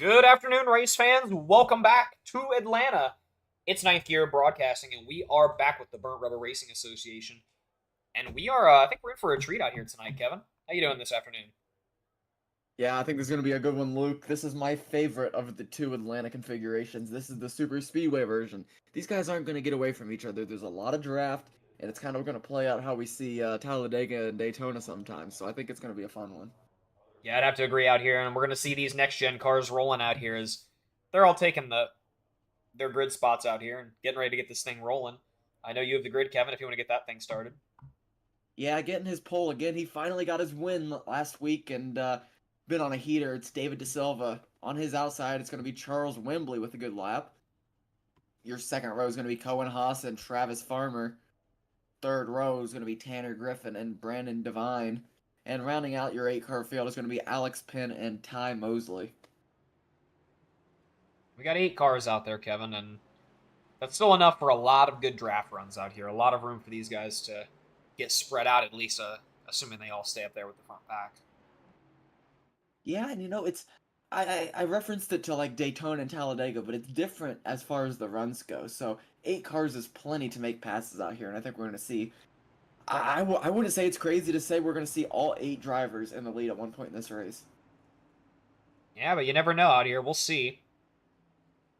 Good afternoon, race fans. Welcome back to Atlanta. It's ninth year broadcasting, and we are back with the BRRA Racing Association. And we are, I think we're in for a treat out here tonight, Kevin. How you doing this afternoon? Yeah, I think this is going to be a good one, Luke. This is my favorite of the two Atlanta configurations. This is the Super Speedway version. These guys aren't going to get away from each other. There's a lot of draft, and it's kind of going to play out how we see Talladega and Daytona sometimes. So I think it's going to be a fun one. Yeah, I'd have to agree out here, and we're going to see these next gen cars rolling out here as they're all taking their grid spots out here and getting ready to get this thing rolling. I know you have the grid, Kevin, if you want to get that thing started. Yeah, getting his pole again. He finally got his win last week and been on a heater. It's David De Silva. On his outside, it's going to be Charles Wembley with a good lap. Your second row is going to be Cohen Haas and Travis Farmer. Third row is going to be Tanner Griffin and Brandon Devine. And rounding out your 8-car field is going to be Alex Penn and Ty Mosley. We got 8 cars out there, Kevin, and that's still enough for a lot of good draft runs out here. A lot of room for these guys to get spread out, at least, assuming they all stay up there with the front pack. Yeah, and it's I referenced it to like Daytona and Talladega, but it's different as far as the runs go. So 8 cars is plenty to make passes out here, and I think we're going to see. I wouldn't say it's crazy to say we're going to see all 8 drivers in the lead at one point in this race. Yeah, but you never know out here. We'll see.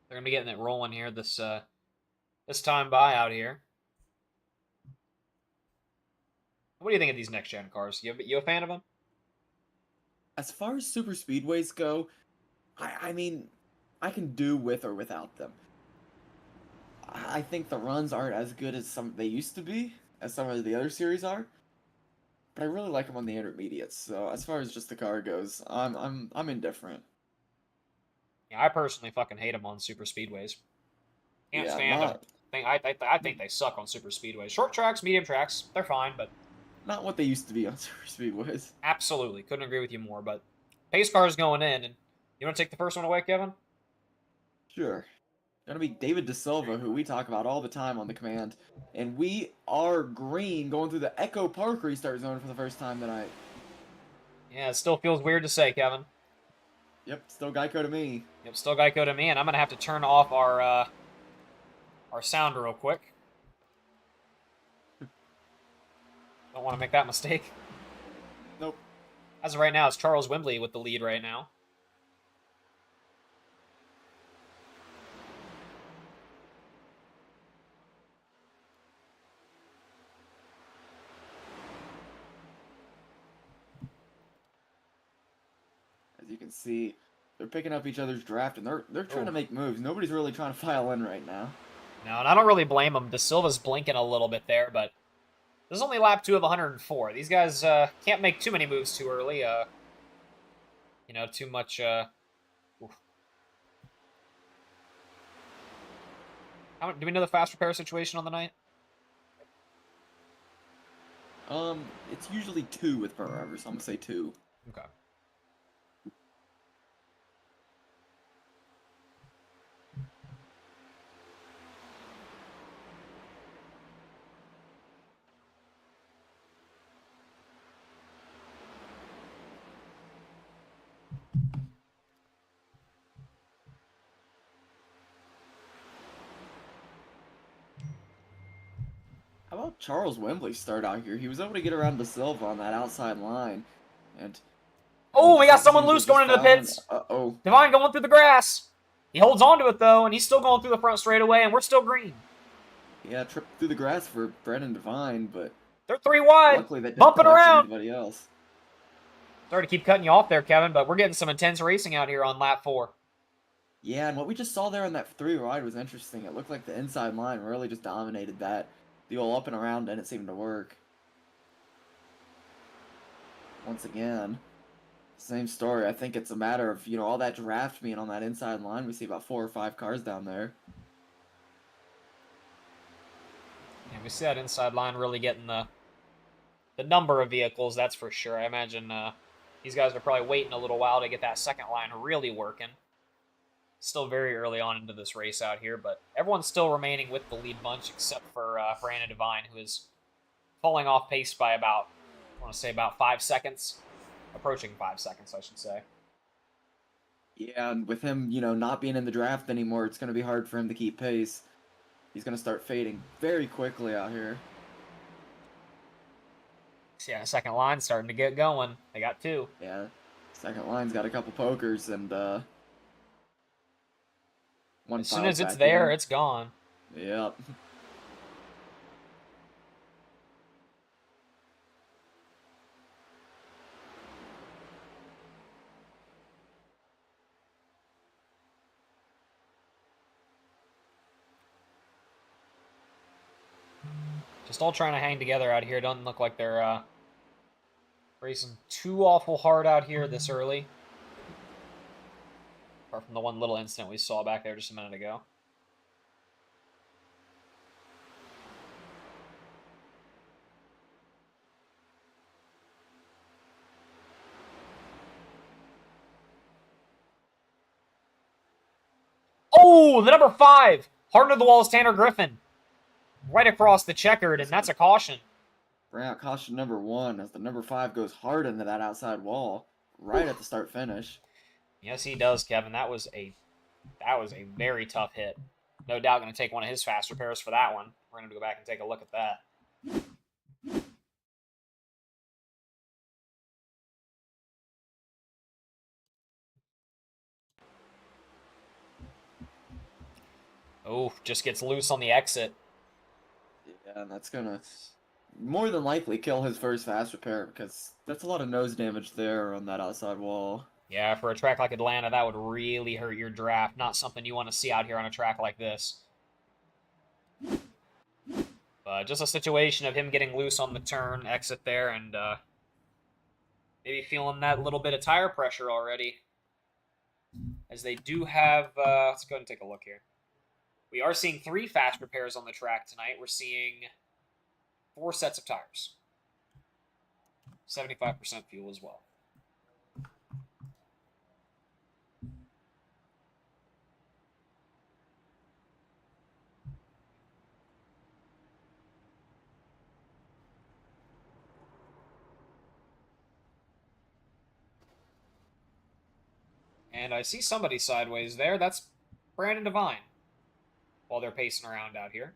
They're gonna be getting it rolling here this time by out here. What do you think of these next gen cars? You a fan of them? As far as super speedways go, I mean, I can do with or without them. I think the runs aren't as good as some they used to be, as some of the other series are. But I really like them on the intermediates. So as far as just the car goes, I'm indifferent. Yeah, I personally fucking hate them on super speedways. Can't Yeah, stand them. not I think they suck on super speedways. Short tracks, medium tracks, they're fine, but not what they used to be on super speedways. absolutely couldn't agree with you more. But pace cars going in, and you want to take the first one away, Kevin? Sure. Gonna be David De Silva, who we talk about all the time on the command, and we are green going through the Echo Park restart zone for the first time tonight. Yeah, it still feels weird to say, Kevin. Yep, still Geico to me. Yep, still Geico to me, and I'm gonna have to turn off our sound real quick. Don't want to make that mistake. Nope. As of right now, it's Charles Wembley with the lead right now. As you can see, they're picking up each other's draft, and they're trying to Ooh. make moves. Nobody's really trying to file in right now. No, and I don't really blame him. De Silva's blinking a little bit there, but this is only lap 2 of 104. These guys can't make too many moves too early. Too much. Oof. Do we know the fast repair situation on the night? It's usually 2 with BRRA, so I'm gonna say 2. Okay. How about Charles Wembley start out here? He was able to get around De Silva on that outside line, and Oh, we got he someone seems to loose have just going into the found. pits. Uh-oh. Divine going through the grass. He holds on to it though, and he's still going through the front straightaway, and we're still green. Yeah, tripped through the grass for Brennan Devine, but They're 3 wide, luckily that didn't bumping collect around. anybody else. Sorry to keep cutting you off there, Kevin, but we're getting some intense racing out here on lap 4. Yeah, and what we just saw there on that 3 ride was interesting. It looked like the inside line really just dominated that. The all up and around didn't seem to work. Once again, same story. I think it's a matter of, all that draft being on that inside line. We see about 4 or 5 cars down there. Yeah, we see that inside line really getting the number of vehicles, that's for sure. I imagine these guys are probably waiting a little while to get that second line really working. Still very early on into this race out here, but everyone's still remaining with the lead bunch except for Brandon Devine, who is falling off pace by about, I want to say about 5 seconds. Approaching 5 seconds, I should say. Yeah, and with him, not being in the draft anymore, it's going to be hard for him to keep pace. He's going to start fading very quickly out here. Yeah, second line starting to get going. They got two. Yeah, second line's got a couple pokers and one As soon files as it's back there, in. it's gone. Yep. Just all trying to hang together out here. Doesn't look like they're racing too awful hard out here this early. Apart from the one little incident we saw back there just a minute ago. Oh, the number 5! Hard to the wall is Tanner Griffin. Right across the checkered, and that's a caution. Bring out caution number 1 as the number 5 goes hard into that outside wall right at the start finish. Yes, he does, Kevin. That was a very tough hit. No doubt going to take one of his fast repairs for that one. We're going to go back and take a look at that. Oh, just gets loose on the exit. Yeah, and that's going to more than likely kill his first fast repair because that's a lot of nose damage there on that outside wall. Yeah, for a track like Atlanta, that would really hurt your draft. Not something you want to see out here on a track like this. But just a situation of him getting loose on the turn, exit there, and maybe feeling that little bit of tire pressure already. As they do have, let's go ahead and take a look here. We are seeing 3 fast repairs on the track tonight. We're seeing 4 sets of tires. 75% fuel as well. And I see somebody sideways there. That's Brandon Devine. While they're pacing around out here.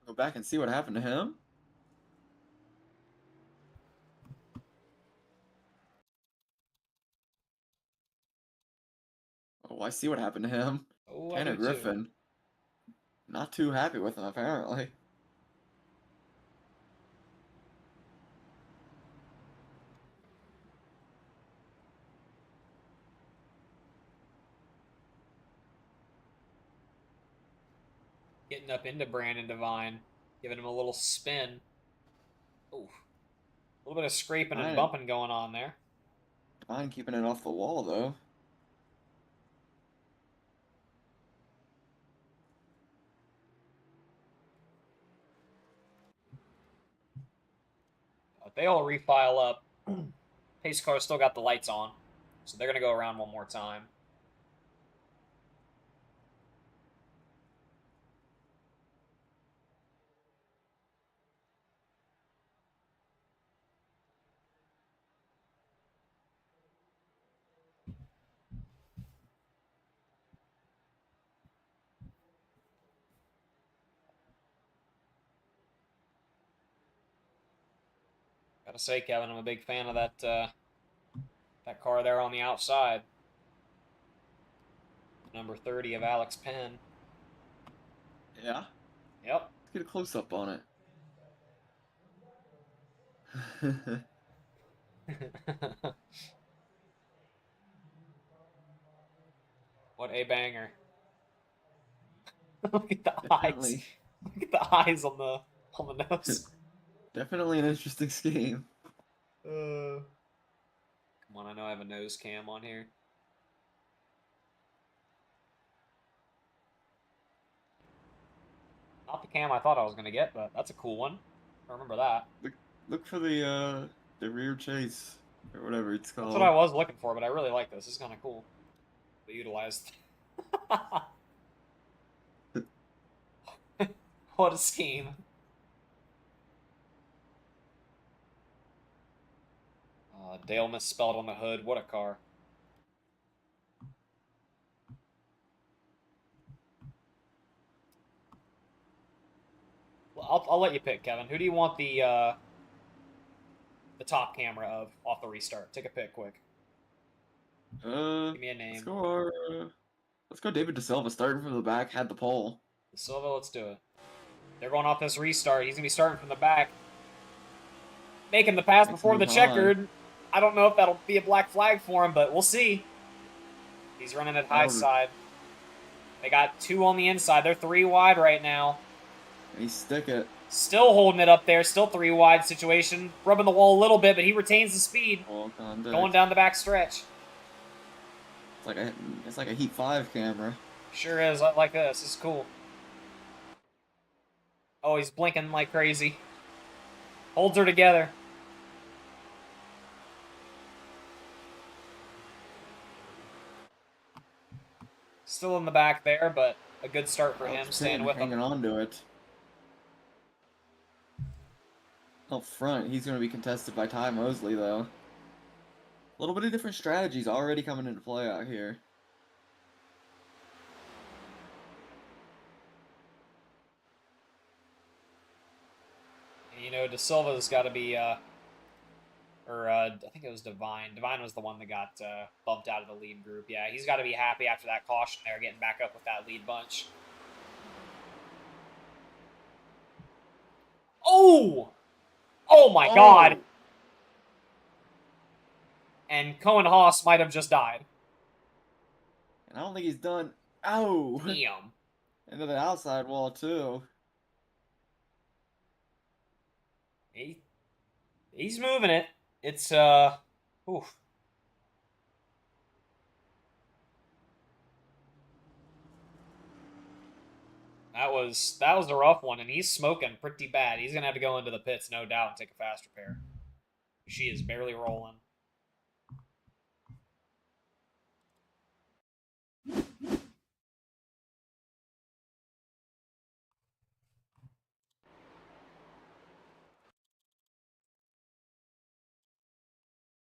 Go back and see what happened to him. Oh, I see what happened to him. Oh, I Tanner do too. Griffin. Not too happy with him, apparently. Getting up into Brandon Devine. Giving him a little spin. Ooh. A little bit of scraping and bumping going on there. Fine keeping it off the wall, though. But they all refile up. Pace car still got the lights on. So they're going to go around one more time. Gotta say, Kevin, I'm a big fan of that car there on the outside. Number 30 of Alex Penn. Yeah? Yep. Let's get a close-up on it. What a banger. Look at the eyes. Definitely. Look at the eyes on the nose. Definitely an interesting scheme. Come on, I know I have a nose cam on here. Not the cam I thought I was gonna get, but that's a cool one. I remember that. Look for the rear chase or whatever it's called. That's what I was looking for, but I really like this. It's kind of cool. They utilized. What a scheme. Dale misspelled on the hood. What a car. I'll let you pick, Kevin. Who do you want the top camera of off the restart? Take a pick, quick. Give me a Let's name. go. Let's go. David DeSilva starting from the back, had the pole. Silva, let's do it. They're going off this restart. He's gonna be starting from the back, making the pass Makes a before the move on. checkered. I don't know if that'll be a black flag for him, but we'll see. He's running at high side. They got 2 on the inside. They're 3 wide right now. He stick it. Still holding it up there. Still 3 wide situation. Rubbing the wall a little bit, but he retains the speed. Going down the back stretch. It's like a Heat 5 camera. Sure is. I like this. This is cool. Oh, he's blinking like crazy. Holds her together. Still in the back there, but a good start for him, staying with him. Hanging on to it. Up front, he's going to be contested by Ty Mosley, though. A little bit of different strategies already coming into play out here. You know, De Silva's got to be, I think it was Divine. Divine was the one that got bumped out of the lead group. Yeah, he's got to be happy after that caution there, getting back up with that lead bunch. Oh! Oh my god! And Cohen Haas might have just died. And I don't think he's done. Ow! Damn. Into the outside wall, too. He's moving it. It's, oof. That was a rough one, and he's smoking pretty bad. He's going to have to go into the pits, no doubt, and take a fast repair. She is barely rolling.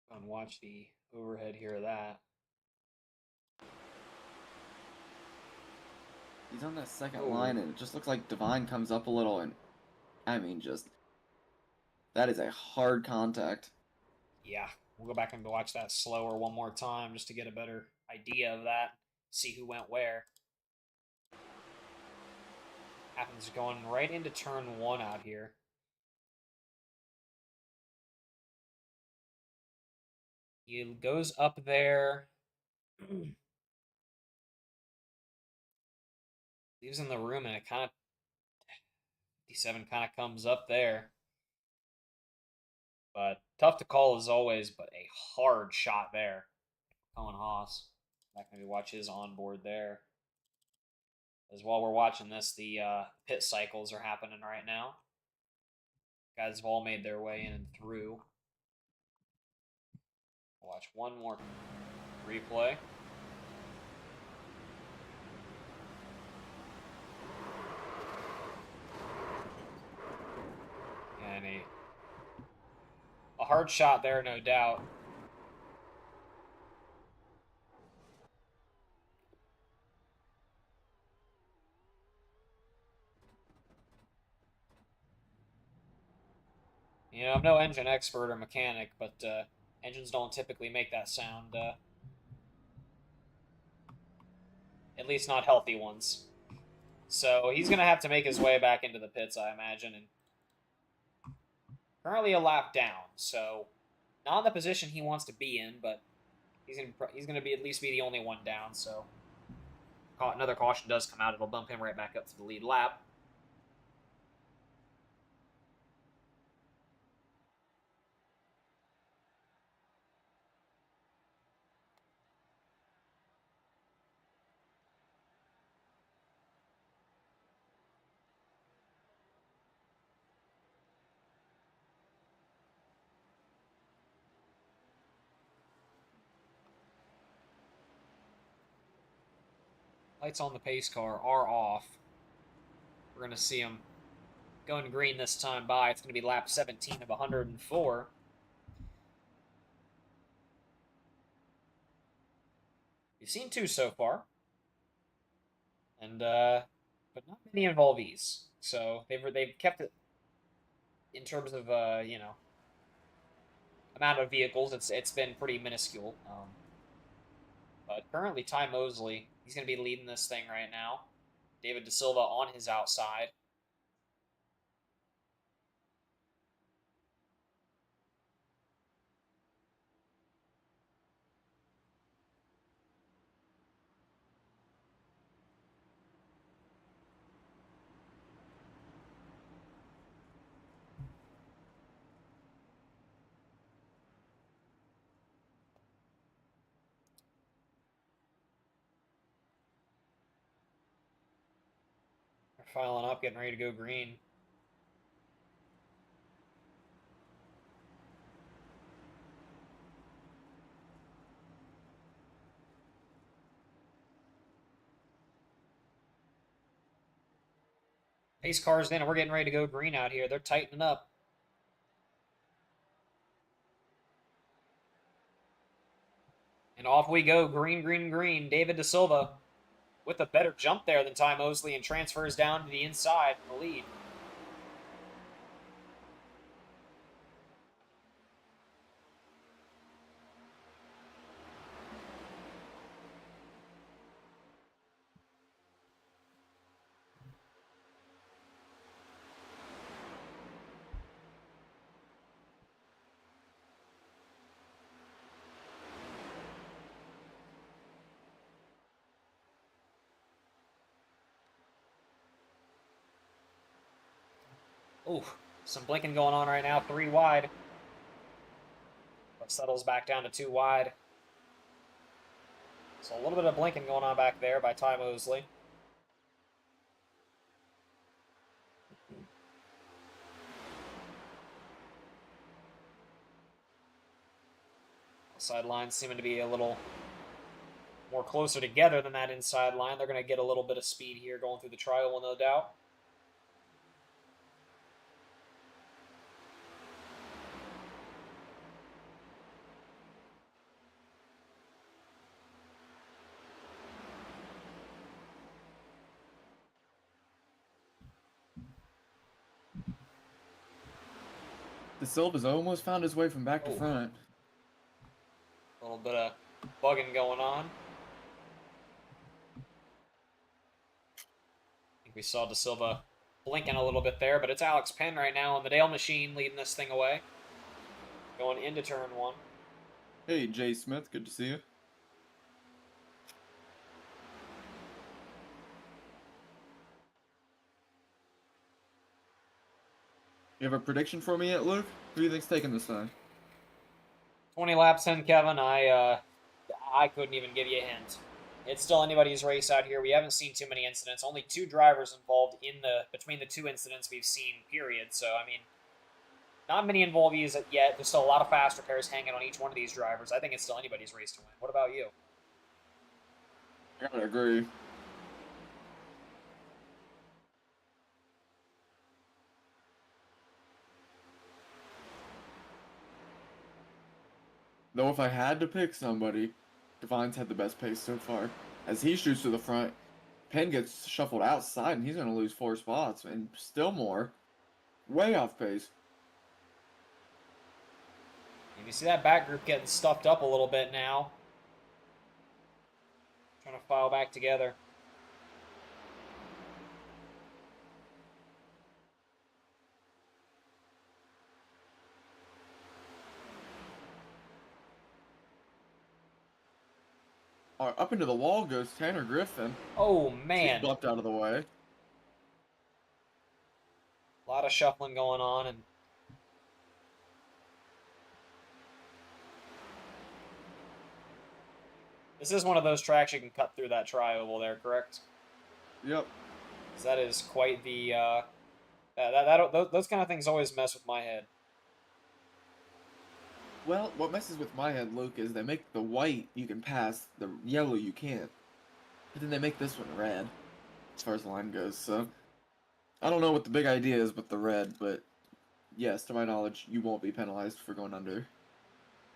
And watch the overhead here of that. He's on that second line, and it just looks like Divine comes up a little, and I mean, that is a hard contact. Yeah, we'll go back and watch that slower one more time just to get a better idea of that. See who went where. Happens going right into turn 1 out here. He goes up there. Leaves in the room, and it kind of 57 kind of comes up there. But tough to call as always, but a hard shot there. Cohen Haas. Back maybe watch his onboard there. As while we're watching this, the pit cycles are happening right now. Guys have all made their way in and through. Watch one more replay. And a hard shot there, no doubt. You know, I'm no engine expert or mechanic, but engines don't typically make that sound. At least not healthy ones. So he's going to have to make his way back into the pits, I imagine. And currently a lap down, so not in the position he wants to be in, but he's going to be at least be the only one down. So another caution does come out. It'll bump him right back up to the lead lap. Lights on the pace car are off. We're going to see him going green this time by. It's going to be lap 17 of 104. We've seen 2 so far. And, but not many involvees. So they've kept it in terms of you know, amount of vehicles. It's been pretty minuscule. But currently, Ty Mosley, he's going to be leading this thing right now. David De Silva on his outside. They're filing up, getting ready to go green. Pace cars in, and we're getting ready to go green out here. They're tightening up. And off we go. Green, green, green. David De Silva with a better jump there than Ty Mosley and transfers down to the inside in the lead. Ooh, some blinking going on right now. 3 wide. But settles back down to 2 wide. So a little bit of blinking going on back there by Ty Mosley. Side lines seeming to be a little more closer together than that inside line. They're going to get a little bit of speed here going through the tri-oval, no doubt. De Silva's almost found his way from back to front. A little bit of bugging going on. I think we saw De Silva blinking a little bit there, but it's Alex Penn right now on the Dale machine leading this thing away. Going into turn 1. Hey, Jay Smith, good to see you. You have a prediction for me yet, Luke? Who do you think's taking this time? 20 laps in, Kevin. I couldn't even give you a hint. It's still anybody's race out here. We haven't seen too many incidents. Only 2 drivers involved in between the 2 incidents we've seen, period. So, I mean, not many involvees yet. There's still a lot of fast repairs hanging on each one of these drivers. I think it's still anybody's race to win. What about you? I gotta agree. Though if I had to pick somebody, Devine's had the best pace so far. As he shoots to the front, Penn gets shuffled outside, and he's going to lose 4 spots, and still more. Way off pace. You see that back group getting stuffed up a little bit now. Trying to file back together. Up into the wall goes Tanner Griffin. Oh, man. He's blocked out of the way. A lot of shuffling going on, and this is one of those tracks you can cut through that tri-oval there, correct? Yep. That is quite the those kind of things always mess with my head. Well, what messes with my head, Luke, is they make the white you can pass, the yellow you can't. But then they make this one red, as far as the line goes, so... I don't know what the big idea is with the red, but... Yes, to my knowledge, you won't be penalized for going under.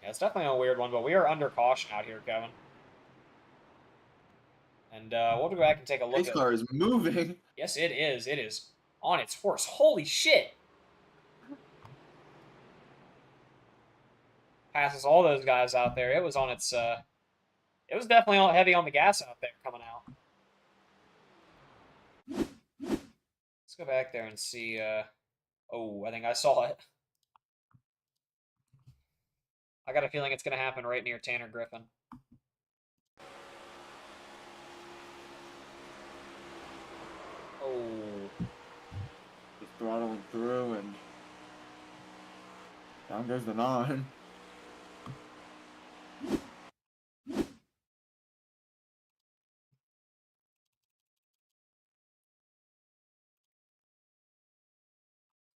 Yeah, it's definitely a weird one, but we are under caution out here, Kevin. And we'll go back and take a look Pace at... car is moving! Yes, it is. It is On its horse. Holy shit! Passes all those guys out there. It was on its, it was definitely heavy on the gas out there coming out. Let's go back there and see, oh, I think I saw it. I got a feeling it's going to happen right near Tanner Griffin. Oh. Just throttling through, and down goes the 9.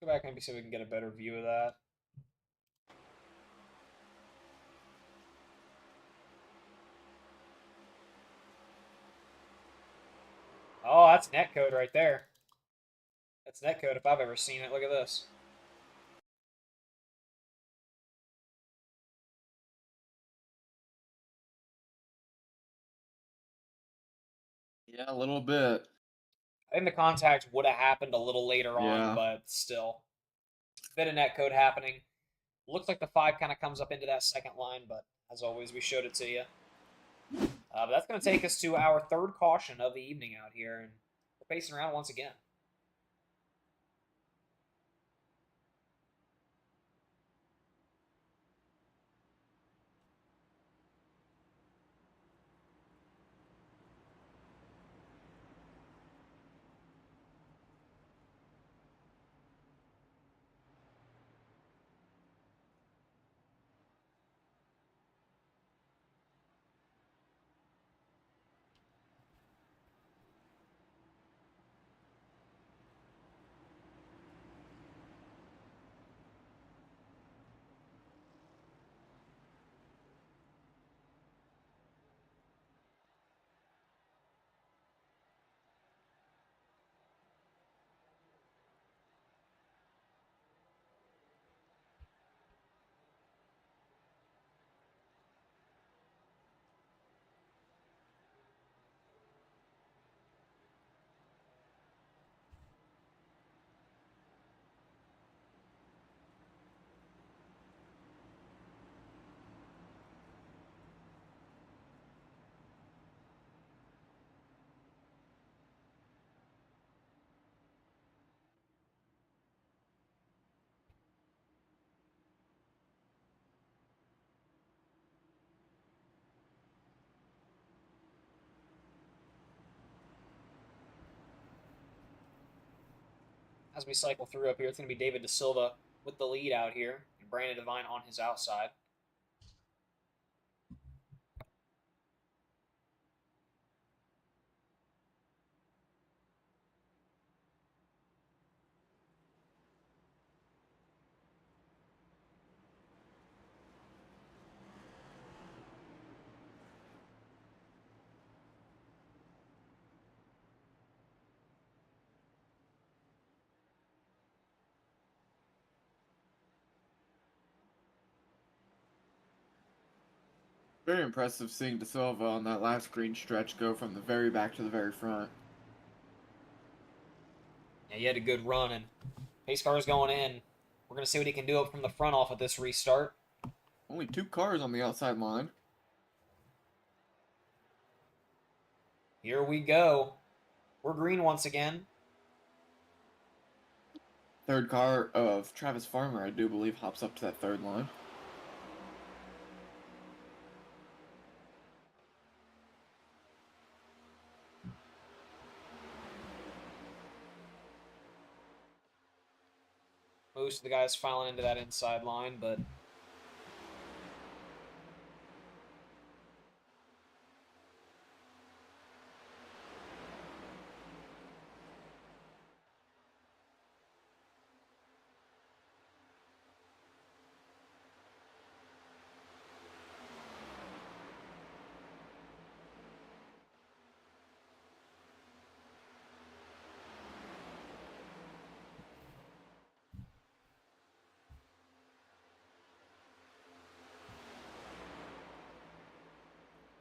Go back and maybe see if we can get a better view of that. Oh, that's netcode right there. That's netcode if I've ever seen it. Look at this. Yeah, a little bit. I think the contact would have happened a little later on, Yeah. but still. Bit of netcode happening. Looks like the 5 kind of comes up into that second line, but as always, we showed it to you. But that's going to take us to our third caution of the evening out here, and we're pacing around once again. As we cycle through up here, it's going to be David De Silva with the lead out here, and Brandon Devine on his outside. Very impressive seeing De Silva on that last green stretch go from the very back to the very front. Yeah, he had a good run, and pace car is going in. We're going to see what he can do up from the front off of this restart. Only 2 cars on the outside line. Here we go. We're green once again. Third car of Travis Farmer, I do believe, hops up to that third line. Most of the guys filing into that inside line, but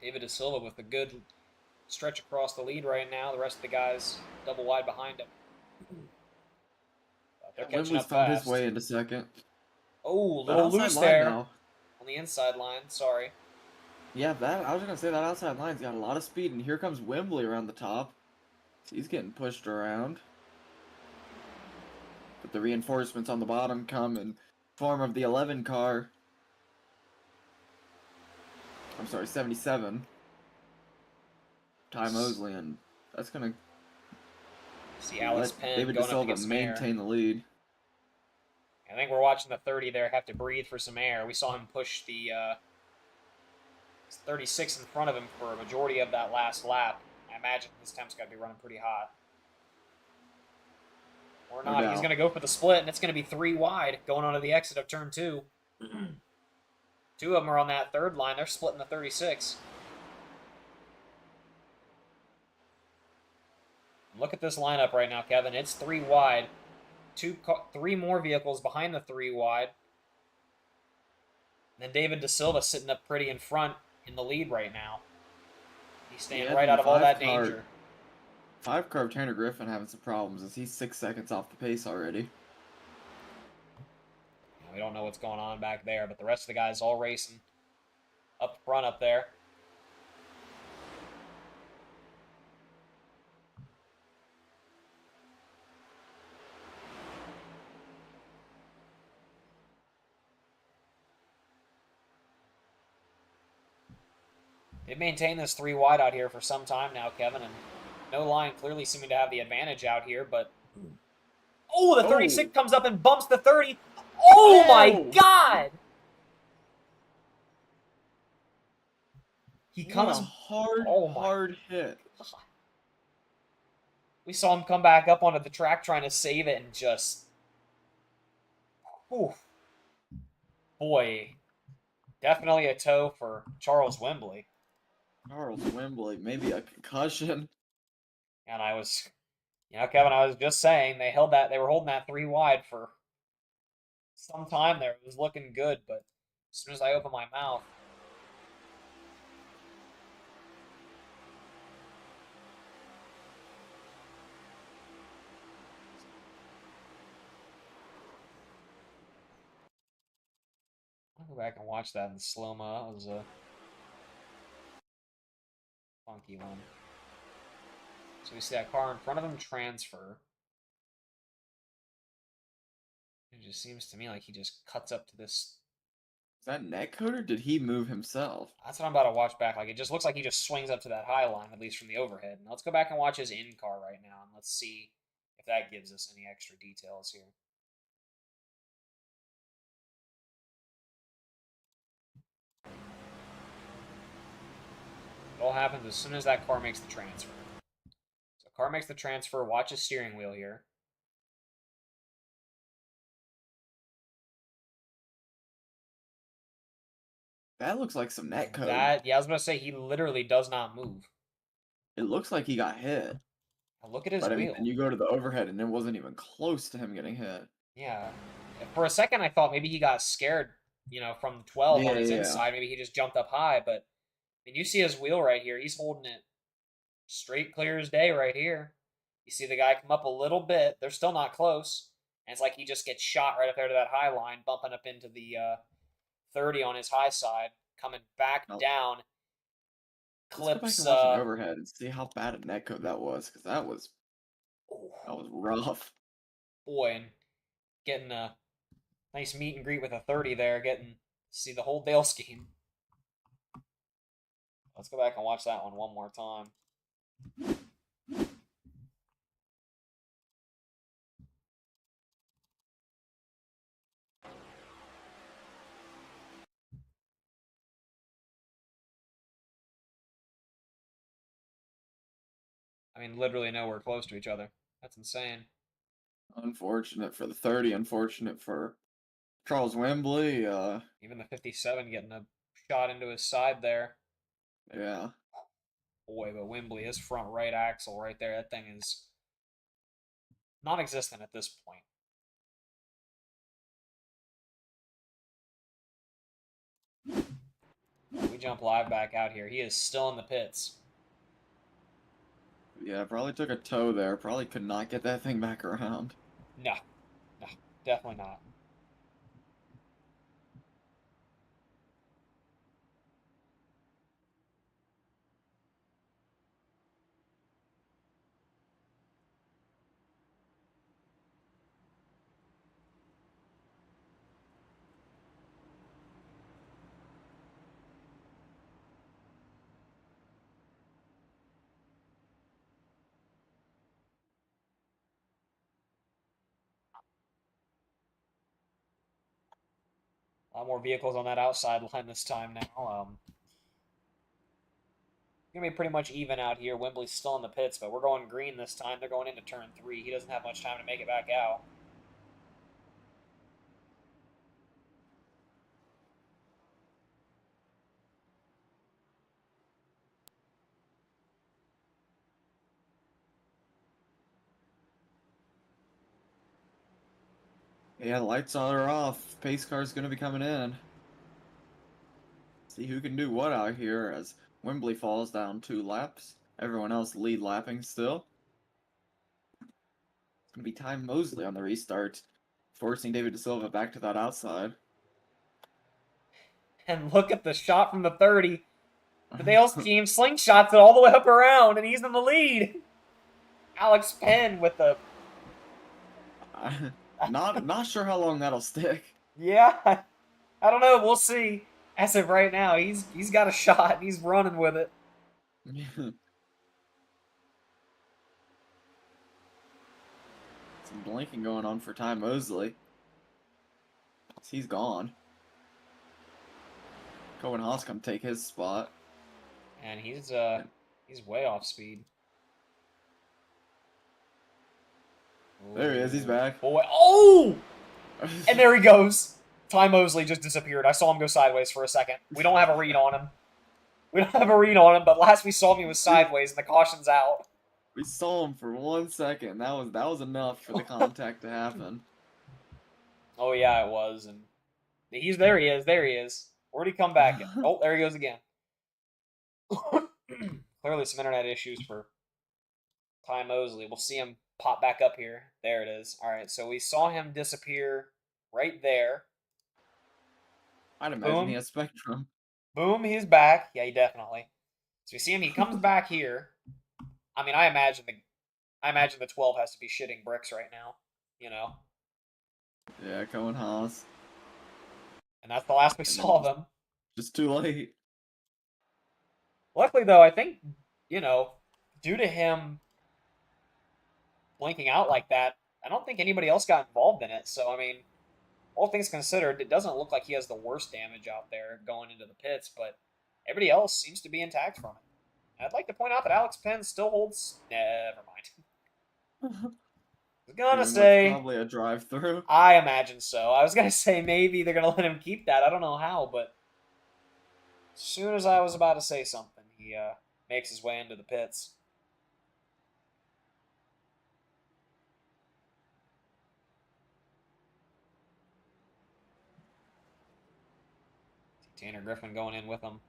David De Silva with a good stretch across the lead right now. The rest of the guys double wide behind him. They're catching Wembley's up found his fast. way into second. Oh, That little outside loose line there now. on the inside line. Sorry. Yeah, that I was gonna say that outside line's got a lot of speed, and here comes Wembley around the top. So he's getting pushed around. But the reinforcements on the bottom come in form of the 11 car. I'm sorry, 77. Ty Mosley, and that's gonna See Alex let Penn David De going up to Silva get some air. maintain the lead. I think we're watching the 30 there have to breathe for some air. We saw him push the 36 in front of him for a majority of that last lap. I imagine this temp's got to be running pretty hot. Or No not. He's doubt. going to go for the split, and it's going to be 3 wide going onto the exit of turn 2. 2 of them are on that third line. They're splitting the 36. Look at this lineup right now, Kevin. It's 3 wide. 3 more vehicles behind the 3 wide. And then David De Silva sitting up pretty in front in the lead right now. He's staying right out of all that danger. 5 car Tanner Griffin having some problems as he's 6 seconds off the pace already. We don't know what's going on back there, but the rest of the guys all racing up front up there. They've maintained this 3 wide out here for some time now, Kevin, and no line clearly seeming to have the advantage out here, but... Oh, the 36 comes up and bumps the 30. Oh, my God! He comes... What a hard hit. God. We saw him come back up onto the track trying to save it and just... Oof. Boy, definitely a toe for Charles Wembley. Charles Wembley, maybe a concussion. And I was, Kevin, I was just saying they were holding that 3 wide for some time there. It was looking good, but as soon as I opened my mouth, I'll go back and watch that in slow-mo. That was a funky one. So we see that car in front of him transfer. It just seems to me like he just cuts up to this. Is that netcode or did he move himself? That's what I'm about to watch back. Like, it just looks like he just swings up to that high line, at least from the overhead. Now, let's go back and watch his in-car right now, and let's see if that gives us any extra details here. It all happens as soon as that car makes the transfer. So car makes the transfer, watch his steering wheel here. That looks like some netcode. Yeah, I was going to say, he literally does not move. It looks like he got hit. Now look at his But I mean, wheel. and you go to the overhead and it wasn't even close to him getting hit. Yeah. For a second, I thought maybe he got scared, from 12 on his inside. Maybe he just jumped up high, but I mean, you see his wheel right here. He's holding it straight clear as day right here. You see the guy come up a little bit. They're still not close. And it's like he just gets shot right up there to that high line, bumping up into the 30 on his high side, coming back down. Clips. Let's go back and watch an overhead and see how bad a netcode that was, because that was rough. Boy, and getting a nice meet and greet with a 30 there, getting to see the whole Dale scheme. Let's go back and watch that one more time. I mean, literally nowhere close to each other. That's insane. Unfortunate for the 30, unfortunate for Charles Wembley. Even the 57 getting a shot into his side there. Yeah. Boy, but Wembley, his front right axle right there, that thing is non-existent at this point. We jump live back out here. He is still in the pits. Yeah, probably took a toe there. Probably could not get that thing back around. No. Definitely not. A lot more vehicles on that outside line this time now. Gonna be pretty much even out here. Wembley's still in the pits, but we're going green this time. They're going into turn 3. He doesn't have much time to make it back out. Yeah, the lights are off. Pace car's gonna be coming in. See who can do what out here as Wembley falls down 2 laps. Everyone else lead lapping still. It's gonna be Ty Mosley on the restart, forcing David De Silva back to that outside. And look at the shot from the 30. The Dale's team slingshots it all the way up around, and he's in the lead. Alex Penn with the... Not sure how long that'll stick. Yeah, I don't know. We'll see. As of right now, he's got a shot, and he's running with it. Some blinking going on for Ty Mosley. He's gone. Cohen Haas come take his spot. And he's way off speed. There he is, he's back. Boy. Oh! And there he goes. Ty Mosley just disappeared. I saw him go sideways for a second. We don't have a read on him. But last we saw him, he was sideways, and the caution's out. We saw him for 1 second. That was enough for the contact to happen. Oh yeah, it was, and he's there. He is. There he is. Where'd he come back? Oh, there he goes again. Clearly, some internet issues for Ty Mosley. We'll see him pop back up here. There it is. All right, so we saw him disappear right there. I'd imagine he has Spectrum. Boom, he's back. Yeah, he definitely. So we see him. He comes back here. I mean, I imagine the 12 has to be shitting bricks right now. You know. Yeah, Cohen Haas. And that's the last we saw of him. Just too late. Luckily, though, I think, due to him blinking out like that, I don't think anybody else got involved in it. So, I mean, all things considered, it doesn't look like he has the worst damage out there going into the pits, but everybody else seems to be intact from it. And I'd like to point out that Alex Penn still holds... Never mind. I was gonna say... Probably a drive-through. I imagine so. I was gonna say maybe they're gonna let him keep that. I don't know how, but as soon as I was about to say something, he makes his way into the pits. Tanner Griffin going in with him.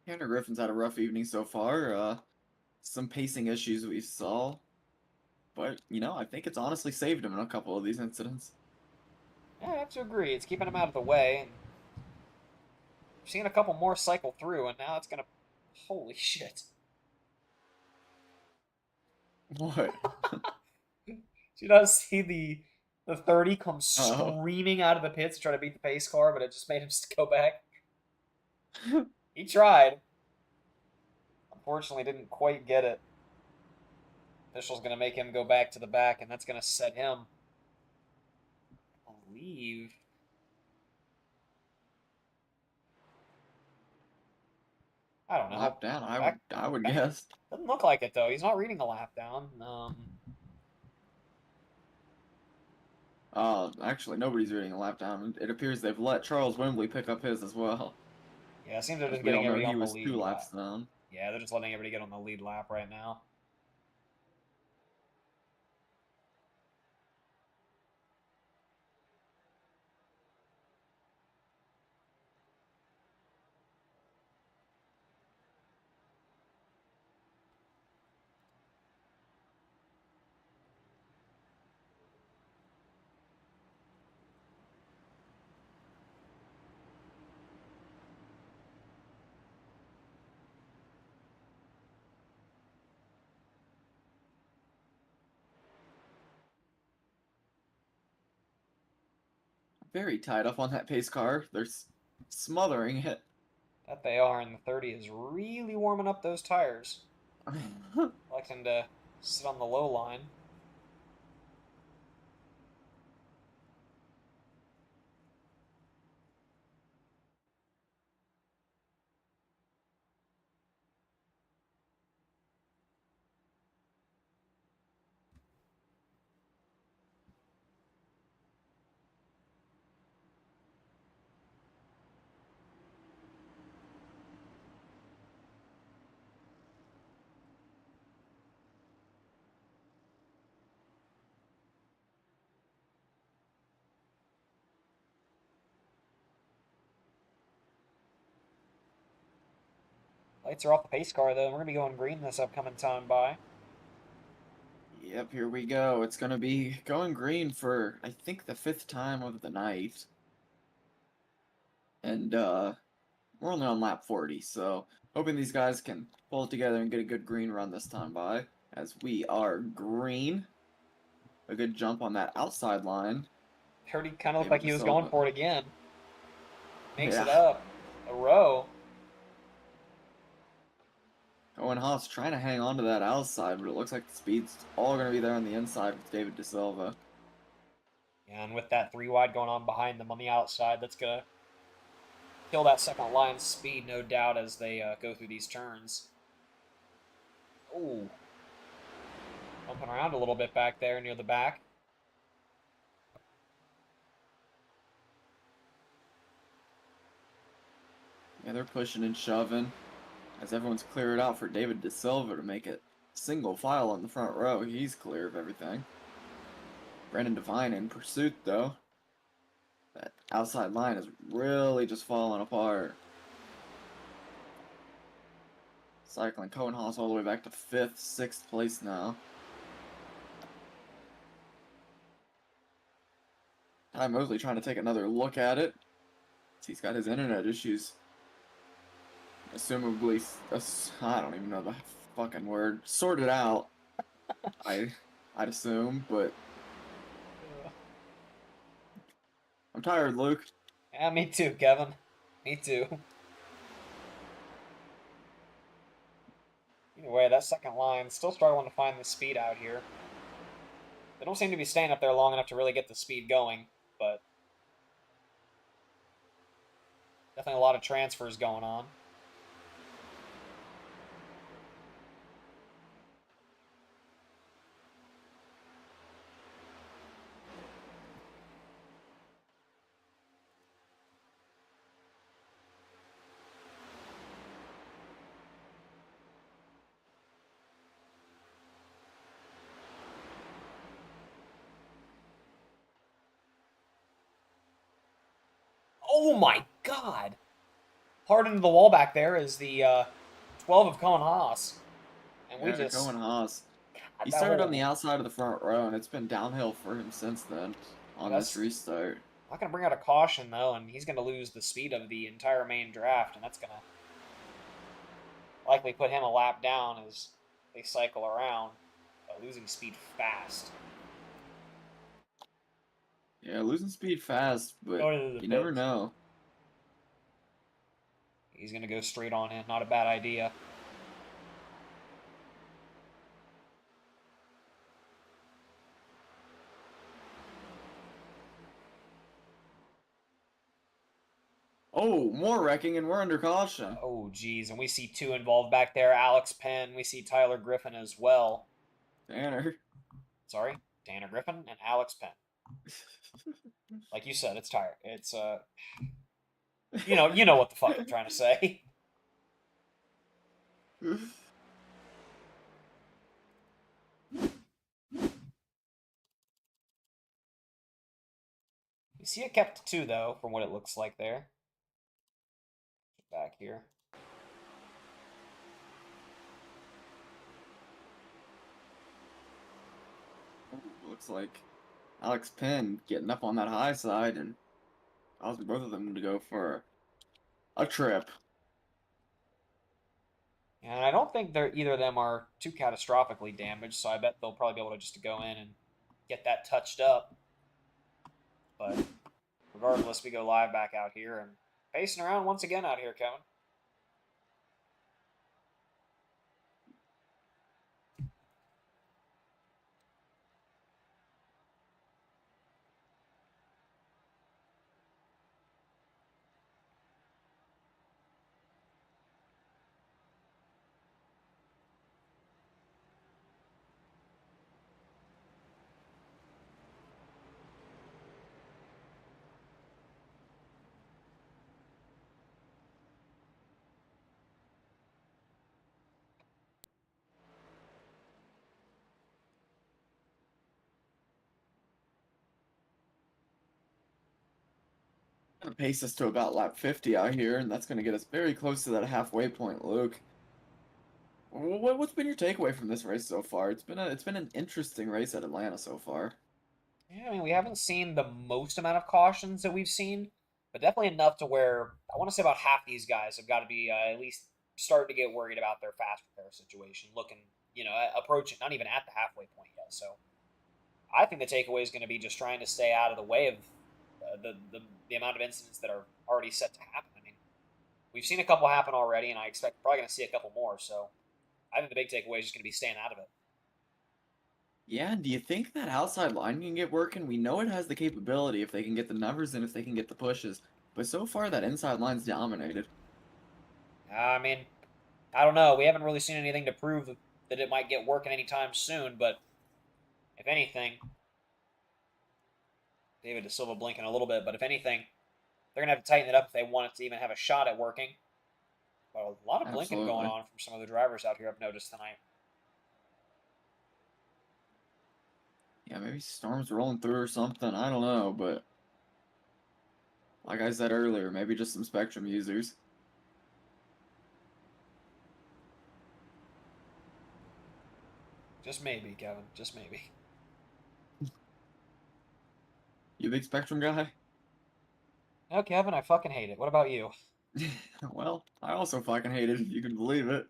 Tanner Griffin's had a rough evening so far. Some pacing issues we saw. But, I think it's honestly saved him in a couple of these incidents. Yeah, I have to agree. It's keeping him out of the way. And we've seen a couple more cycle through, and now it's going to... Holy shit. What? Did you not see the 30 come screaming out of the pits to try to beat the pace car, but it just made him go back? He tried. Unfortunately, didn't quite get it. Official's going to make him go back to the back, and that's going to set him, I believe... I don't know. Lap down, I would guess. Doesn't look like it, though. He's not reading a lap down. Actually, nobody's reading a lap down. It appears they've let Charles Wembley pick up his as well. Yeah, it seems they're just getting everybody on the lead. He was 2 laps down. Yeah, they're just letting everybody get on the lead lap right now. Very tied up on that pace car. They're smothering it. That they are, and the 30 is really warming up those tires. Electing to sit on the low line. Lights are off the pace car, though. We're going to be going green this upcoming time by. Yep, here we go. It's gonna be going green for, I think, the 5th time of the night. And we're only on lap 40, so hoping these guys can pull it together and get a good green run this time by, as we are green. A good jump on that outside line. 30 kind of looked David like he was going DeSilva. for it again. Makes it Yeah. up. A row. Owen Haas trying to hang on to that outside, but it looks like the speed's all going to be there on the inside with David DeSilva. And with that 3 wide going on behind them on the outside, that's going to kill that second line's speed, no doubt, as they go through these turns. Ooh. Bumping around a little bit back there near the back. Yeah, they're pushing and shoving as everyone's cleared out for David DeSilva to make it single file on the front row. He's clear of everything. Brandon Devine in pursuit, though. That outside line is really just falling apart. Cycling Cohen Haas all the way back to 5th, 6th place now. Ty Mosley trying to take another look at it. He's got his internet issues. Assumably, I don't even know the fucking word. Sorted out. I'd assume, but I'm tired, Luke. Yeah, me too, Kevin. Me too. Either way, that second line still struggling to find the speed out here. They don't seem to be staying up there long enough to really get the speed going, but definitely a lot of transfers going on. Oh my god! Hard into the wall back there is the 12 of Cohen Haas. And we Yeah, just. Cohen Haas. God, He that started on whole. the outside of the front row, and it's been downhill for him since then on this That's restart. not going to bring out a caution, though, and he's going to lose the speed of the entire main draft, and that's going to likely put him a lap down as they cycle around, losing speed fast. Yeah, losing speed fast, but Going into the you never pits. know. He's going to go straight on in. Not a bad idea. Oh, more wrecking, and we're under caution. Oh, geez. And we see 2 involved back there. Alex Penn. We see Tyler Griffin as well. Tanner. Sorry, Tanner Griffin and Alex Penn. Like you said, it's tired. It's you know what the fuck I'm trying to say. You see it kept to 2 though, from what it looks like there. Back here. Looks like Alex Penn getting up on that high side and causing both of them to go for a trip. And I don't think either of them are too catastrophically damaged, so I bet they'll probably be able to just go in and get that touched up. But regardless regardless, we go live back out here and pacing around once again out here, Kevin. Gonna pace us to about lap 50 out here, and that's gonna get us very close to that halfway point, Luke. What's been your takeaway from this race so far? It's been an interesting race at Atlanta so far. Yeah, I mean, we haven't seen the most amount of cautions that we've seen, but definitely enough to where I want to say about half these guys have got to be at least starting to get worried about their fast repair situation, looking, approaching, not even at the halfway point yet. So I think the takeaway is going to be just trying to stay out of the way of the amount of incidents that are already set to happen. I mean, we've seen a couple happen already, and I expect probably going to see a couple more. So I think the big takeaway is just going to be staying out of it. Yeah, do you think that outside line can get working? We know it has the capability if they can get the numbers and if they can get the pushes, but so far that inside line's dominated. I mean, I don't know. We haven't really seen anything to prove that it might get working anytime soon, but if anything, David De Silva blinking a little bit, but if anything, they're going to have to tighten it up if they want it to even have a shot at working. But a lot of blinking going Absolutely. on from some of the drivers out here I've noticed tonight. Yeah, maybe storms rolling through or something. I don't know, but like I said earlier, maybe just some Spectrum users. Just maybe, Kevin. Just maybe. You a big Spectrum guy? No, Kevin, I fucking hate it. What about you? Well, I also fucking hate it if you can believe it.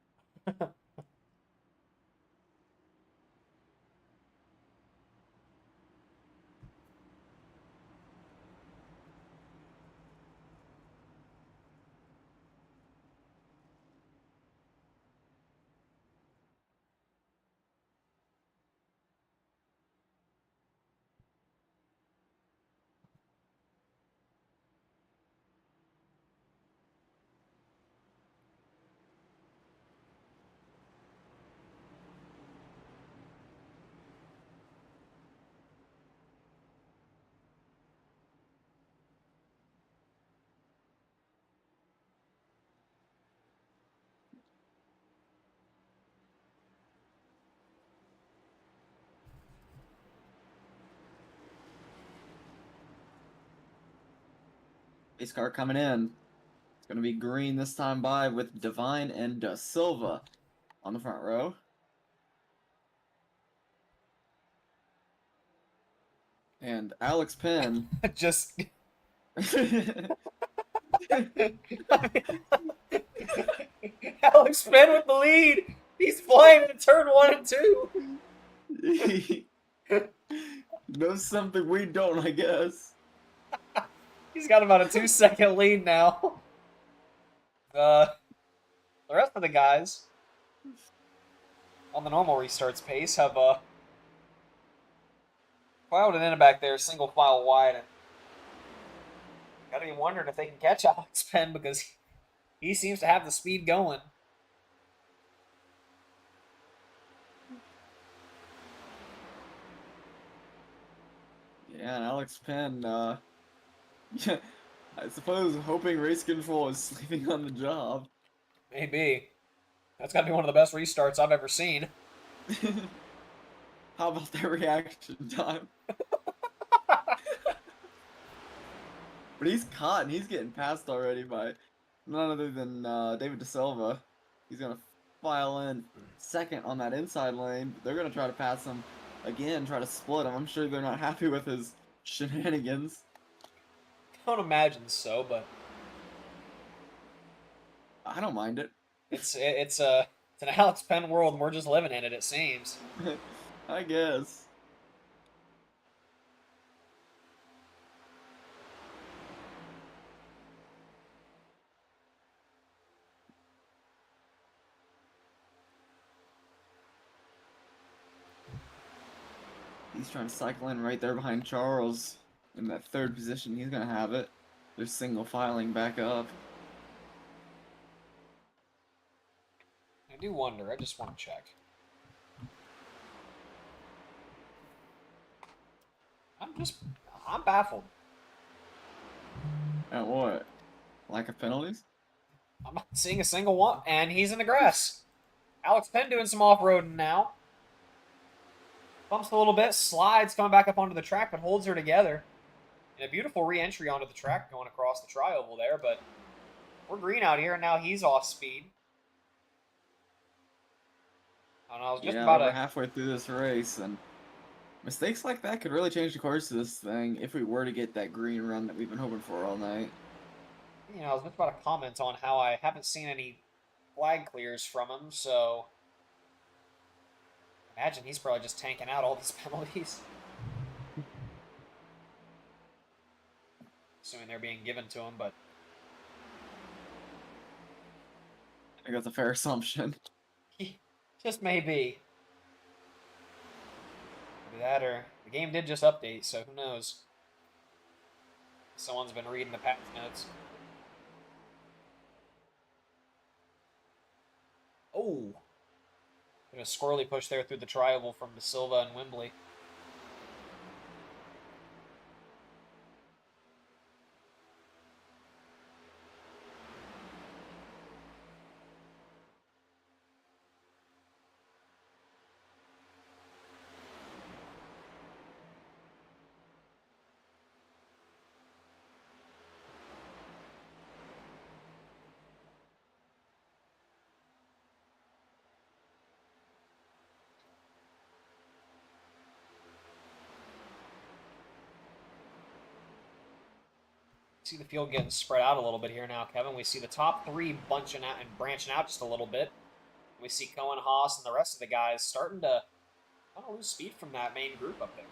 Pace car coming in. It's gonna be green this time by with Divine and Da Silva on the front row. And Alex Penn. Just. Alex Penn with the lead. He's flying in turn 1 and 2. Knows something we don't, I guess. He's got about a 2-second lead now. The rest of the guys on the normal restarts pace have filed it in back there, single file wide, and gotta be wondering if they can catch Alex Penn because he seems to have the speed going. Yeah, and Alex Penn, yeah, I suppose hoping race control is sleeping on the job. Maybe. That's gotta be one of the best restarts I've ever seen. How about that reaction time? But he's caught and he's getting passed already by none other than David De Silva. He's gonna file in second on that inside lane. But they're gonna try to pass him again, try to split him. I'm sure they're not happy with his shenanigans. Don't imagine so, but I don't mind it. it's an Alex Penn world, and we're just living in it. It seems. I guess. He's trying to cycle in right there behind Charles in that third position. He's gonna have it. They're single filing back up. I do wonder. I just want to check. I'm baffled. At what? Lack of penalties? I'm not seeing a single one, and he's in the grass. Alex Penn doing some off-roading now. Bumps a little bit, slides, coming back up onto the track, but holds her together. And a beautiful re-entry onto the track going across the tri-oval there, but we're green out here, and now he's off speed. And I was just about we're to... halfway through this race, and mistakes like that could really change the course of this thing if we were to get that green run that we've been hoping for all night. I was just about to comment on how I haven't seen any flag clears from him, so... Imagine he's probably just tanking out all these penalties. Assuming they're being given to him, but... I think that's a fair assumption. Just maybe. Maybe that, or the game did just update, so who knows? Someone's been reading the patch notes. Oh! Bit of a squirrely push there through the tri-oval from De Silva and Wembley. See the field getting spread out a little bit here now, Kevin. We see the top three bunching out and branching out just a little bit. We see Cohen, Haas, and the rest of the guys starting to kind of lose speed from that main group up there.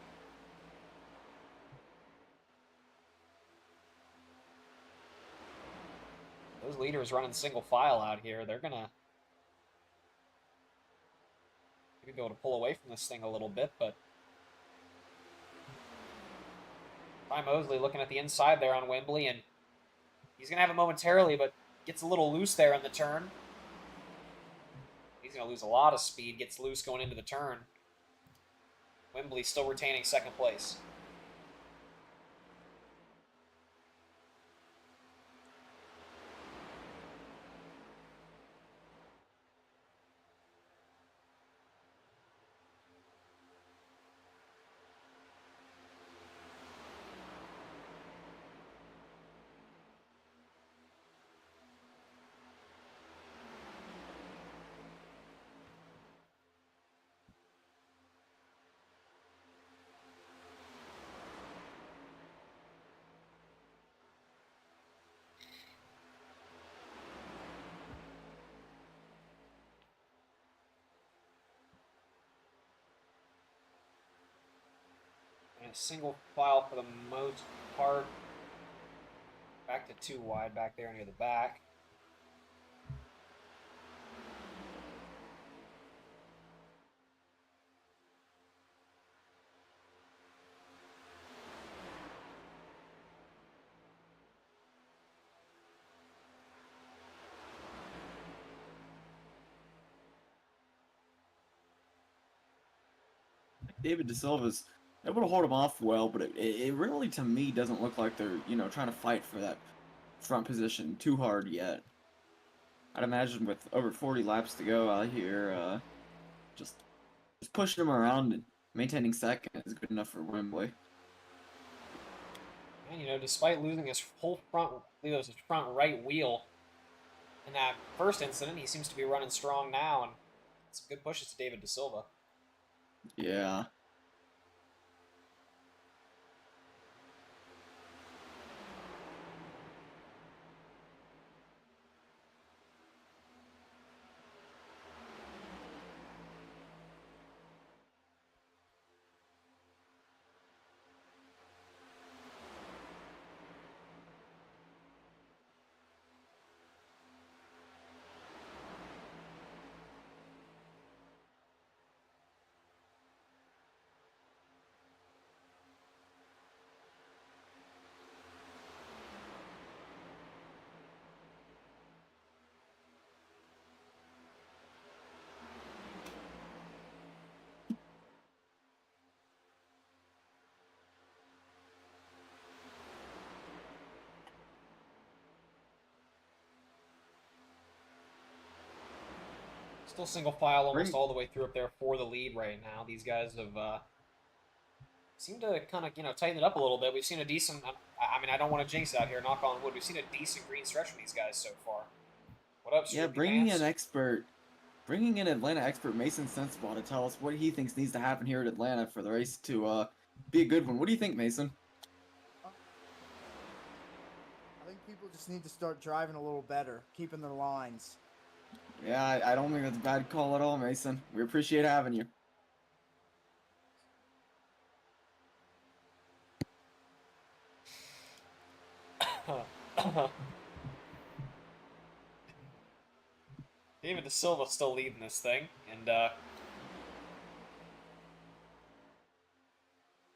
Those leaders running single file out here, they're gonna maybe be able to pull away from this thing a little bit, but Ty Mosley looking at the inside there on Wembley, and he's going to have it momentarily, but gets a little loose there in the turn. He's going to lose a lot of speed, gets loose going into the turn. Wembley still retaining second place. And a single file for the most part. Back to two wide back there near the back. David De Silva's able to hold him off well, but it really, to me, doesn't look like they're, trying to fight for that front position too hard yet. I'd imagine with over 40 laps to go out here, just pushing him around and maintaining second is good enough for Wembley. And, despite losing his whole his front right wheel in that first incident, he seems to be running strong now, and some good pushes to David De Silva. Yeah. Still single file almost Bring all the way through up there for the lead right now. These guys have seemed to kind of, tighten it up a little bit. We've seen a decent, I mean, I don't want to jinx it out here, knock on wood. We've seen a decent green stretch from these guys so far. What up, Yeah, Stroopy Pants? bringing in Atlanta expert Mason Sensabaugh to tell us what he thinks needs to happen here at Atlanta for the race to be a good one. What do you think, Mason? I think people just need to start driving a little better, keeping their lines. Yeah, I don't think that's a bad call at all, Mason. We appreciate having you. David De Silva still leading this thing, and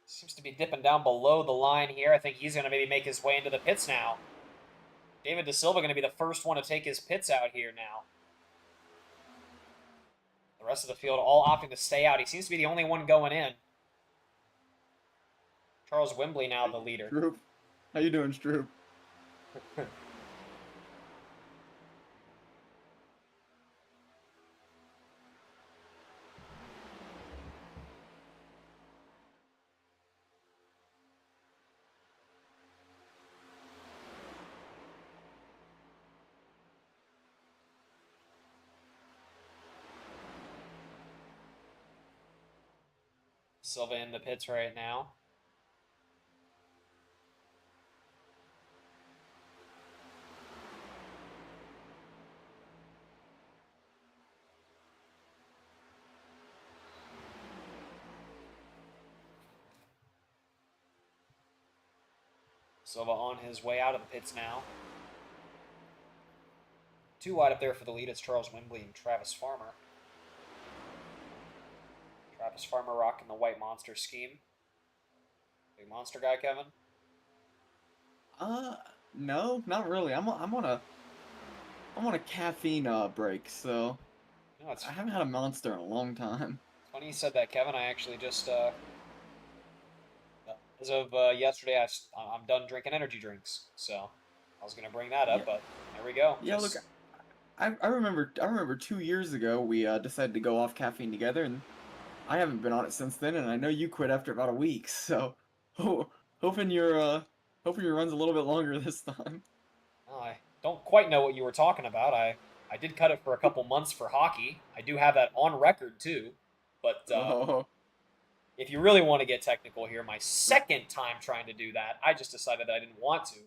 seems to be dipping down below the line here. I think he's going to maybe make his way into the pits now. David De Silva going to be the first one to take his pits out here now. The rest of the field all opting to stay out. He seems to be the only one going in. Charles Wembley now the leader. Stroop. How you doing, Stroop? Silva in the pits right now. Silva on his way out of the pits now. Too wide up there for the lead. It's Charles Wembley and Travis Farmer. Travis Farmer rocking the white monster scheme. Big monster guy, Kevin? No, not really. I'm on a caffeine break, so No, it's I haven't had a monster in a long time. funny you said that, Kevin. I actually just as of yesterday, I'm done drinking energy drinks. So I was gonna bring that up, Yeah, but there we go. yeah. Look, I remember 2 years ago we decided to go off caffeine together, and I haven't been on it since then. And I know you quit after about a week, so hoping your run's a little bit longer this time. Oh, I don't quite know what you were talking about. I did cut it for a couple months for hockey. I do have that on record too. But Oh, if you really want to get technical here, my second time trying to do that, I just decided that I didn't want to.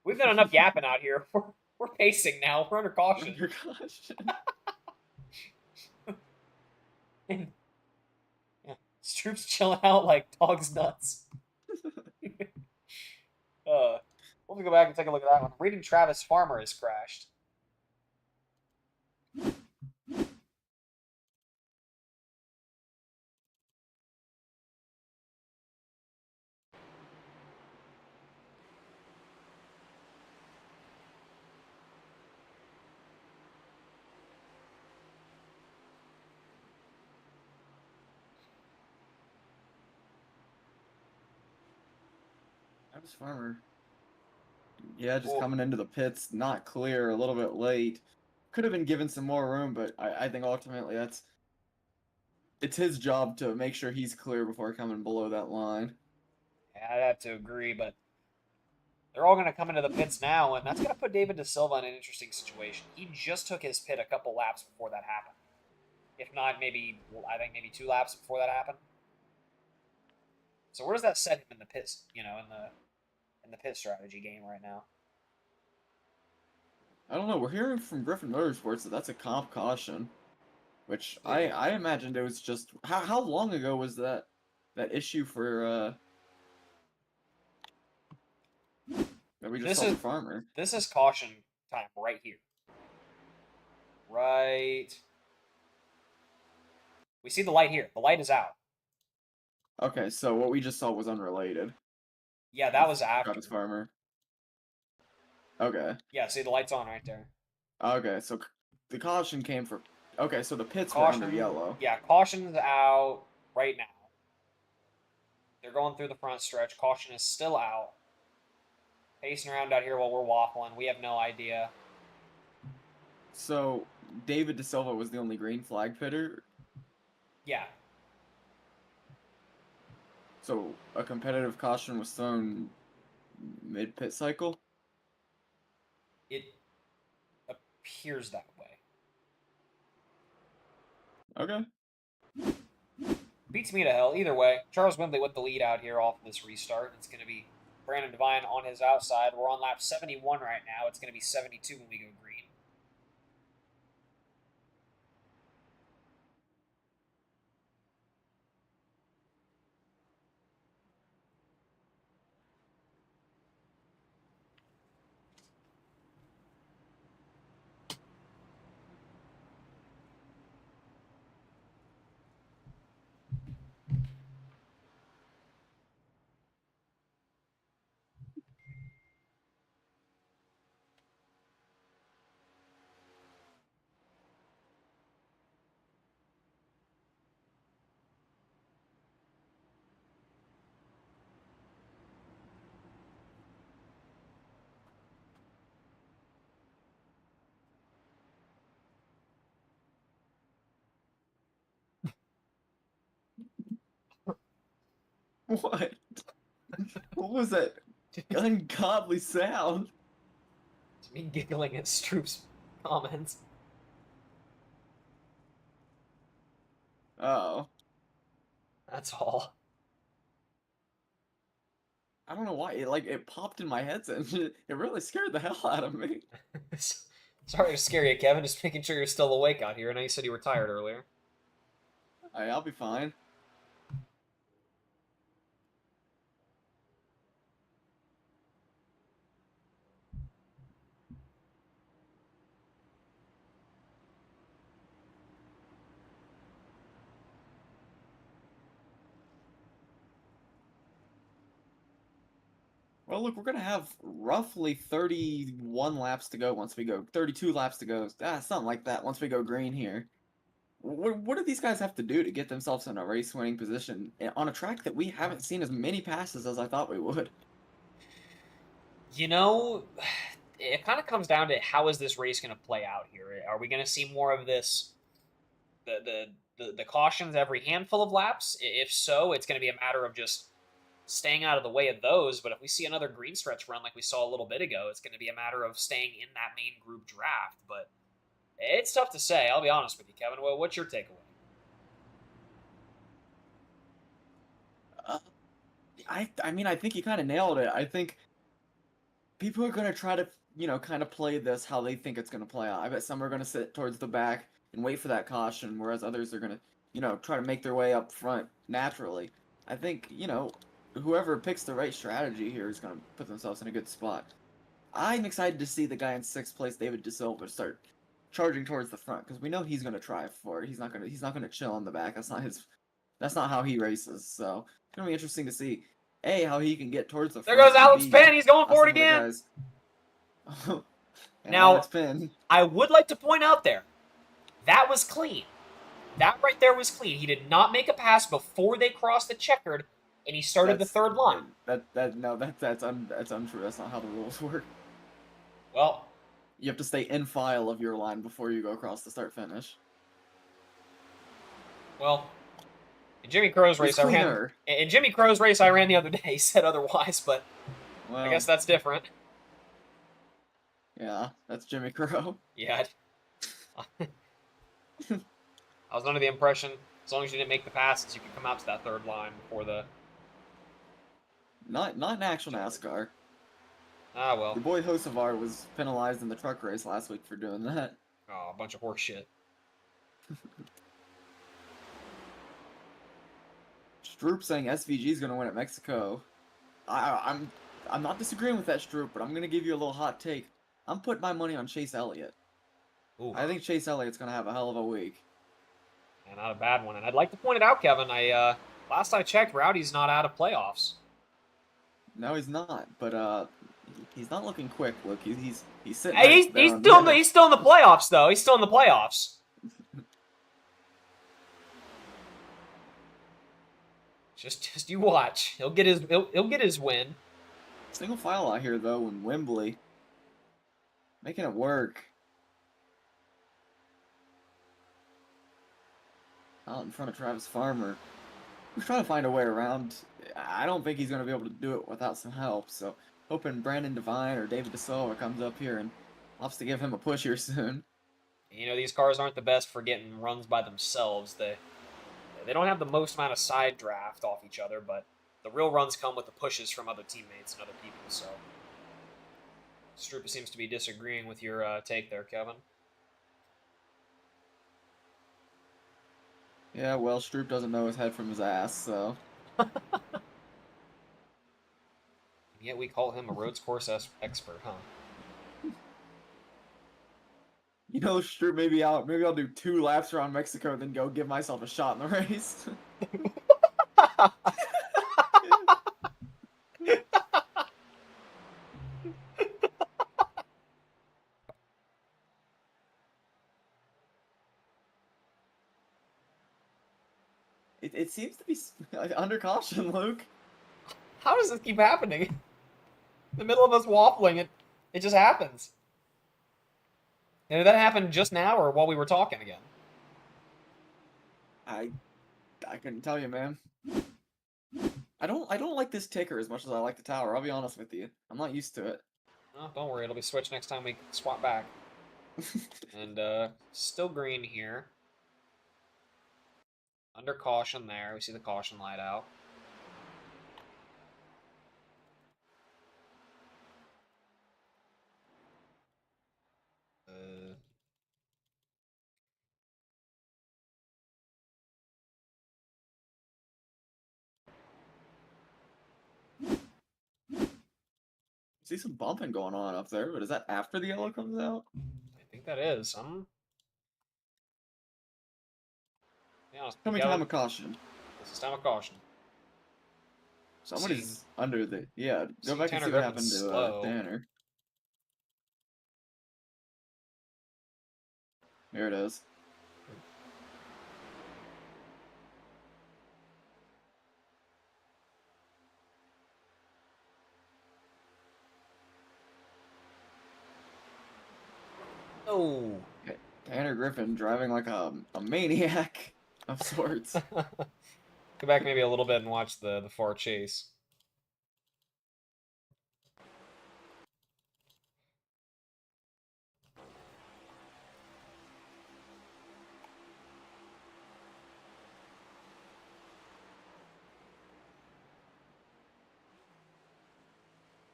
We've done enough yapping out here. We're pacing now. We're under caution. your gosh. And, yeah, Stroop's chilling out like dog's nuts. Let me go back and take a look at that one. Reading Travis Farmer has crashed. Travis Farmer. Yeah, just Well, coming into the pits, not clear, a little bit late. Could have been given some more room, but I think ultimately it's his job to make sure he's clear before coming below that line. yeah, I'd have to agree, but they're all going to come into the pits now, and that's going to put David De Silva in an interesting situation. He just took his pit a couple laps before that happened. If not, maybe, I think maybe 2 laps before that happened. So where does that set him in the pits? In the pit strategy game right now. I don't know. We're hearing from Griffin Motorsports that that's a comp caution, which I imagined it was just how long ago was that issue for that we just saw the farmer? This is caution time right here. Right. We see the light here. The light is out. Okay, so what we just saw was unrelated. Yeah, that was after. Travis Farmer. Okay. Yeah, see the light's on right there. Okay, so the caution came for. Okay, so the pits were Caution. under yellow. Yeah, caution's out right now. They're going through the front stretch. Caution is still out. Pacing around out here while we're waffling. We have no idea. So David De Silva was the only green flag pitter. Yeah. So a competitive caution was thrown mid pit cycle. It appears that way. Okay. Beats me to hell. Either way, Charles Wembley with the lead out here off of this restart. It's going to be Brandon Devine on his outside. We're on lap 71 right now. It's going to be 72 when we go green. What? What was that ungodly sound? It's me giggling at Stroop's comments. Oh. That's all. I don't know why. It popped in my headset. It really scared the hell out of me. Sorry to scare you, Kevin. Just making sure you're still awake out here. I know you said you were tired earlier. I'll be fine. Well, look, we're gonna have roughly 31 laps to go once we go. 32 laps to go. Something like that once we go green here. What do these guys have to do to get themselves in a race-winning position on a track that we haven't seen as many passes as I thought we would? You know, it kind of comes down to how is this race going to play out here? Are we going to see more of this, the cautions every handful of laps? If so, it's going to be a matter of just staying out of the way of those. But if we see another green stretch run like we saw a little bit ago, it's going to be a matter of staying in that main group draft. But it's tough to say. I'll be honest with you, Kevin. Well, what's your takeaway? I mean, I think you kind of nailed it. I think people are gonna try to, kind of play this how they think it's gonna play out. I bet some are gonna sit towards the back and wait for that caution, whereas others are gonna, try to make their way up front naturally. I think, whoever picks the right strategy here is gonna put themselves in a good spot. I'm excited to see the guy in sixth place, David De Silva, start charging towards the front because we know he's gonna try for it. He's not gonna chill on the back. That's not how he races. So it's gonna be interesting to see how he can get towards the There front. goes Alex and B, Penn. He's going how for it some of the again. guys. And Now, Alex Penn. I would like to point out there, that was clean. That right there was clean. He did not make a pass before they crossed the checkered, and he started the third line. That's untrue. That's not how the rules work. Well, You have to stay in file of your line before you go across the start finish. well, in Jimmy Crow's race I ran. In Jimmy Crow's race I ran the other day, he said otherwise, but Well, I guess that's different. Yeah, that's Jimmy Crow. Yeah. I was under the impression as long as you didn't make the passes, you could come out to that third line before the. Not in actual NASCAR. Ah well. Your boy Hocevar was penalized in the truck race last week for doing that. Oh, a bunch of horse shit. Stroop saying SVG is gonna win at Mexico. I'm not disagreeing with that, Stroop, but I'm gonna give you a little hot take. I'm putting my money on Chase Elliott. Ooh. I think Chase Elliott's gonna have a hell of a week. And not a bad one. And I'd like to point it out, Kevin. Last I checked, Rowdy's not out of playoffs. No, he's not. But he's not looking quick. Look, he's sitting. Hey, he's still in the playoffs though. He's still in the playoffs. Just you watch. He'll get his win. Single file out here though in Wembley, making it work. out in front of Travis Farmer, who's trying to find a way around. I don't think he's going to be able to do it without some help, so hoping Brandon Devine or David DeSilva comes up here and wants to give him a push here soon. You know, these cars aren't the best for getting runs by themselves. They don't have the most amount of side draft off each other, but the real runs come with the pushes from other teammates and other people, so... Strupa seems to be disagreeing with your take there, Kevin. Yeah, well, Stroop doesn't know his head from his ass, so... Yet we call him a roads course expert, huh? You know, Stroop, maybe I'll do 2 laps around Mexico, then go give myself a shot in the race. It seems to be under caution, Luke. How does this keep happening? In the middle of us waffling, it just happens. And did that happen just now or while we were talking again? I couldn't tell you, man. I don't like this ticker as much as I like the tower. I'll be honest with you. I'm not used to it. Oh, don't worry, it'll be switched next time we swap back. And still green here. Under caution there. We see the caution light out. See some bumping going on up there, but is that after the yellow comes out? I think that is. Be honest, Tell me time of caution. This is time of caution. Somebody's under the... Yeah, go back and Tanner see what happened Griffin's to slow. Tanner. Here it is. Oh. Tanner Griffin driving like a maniac of sorts. Go back maybe a little bit and watch the far chase.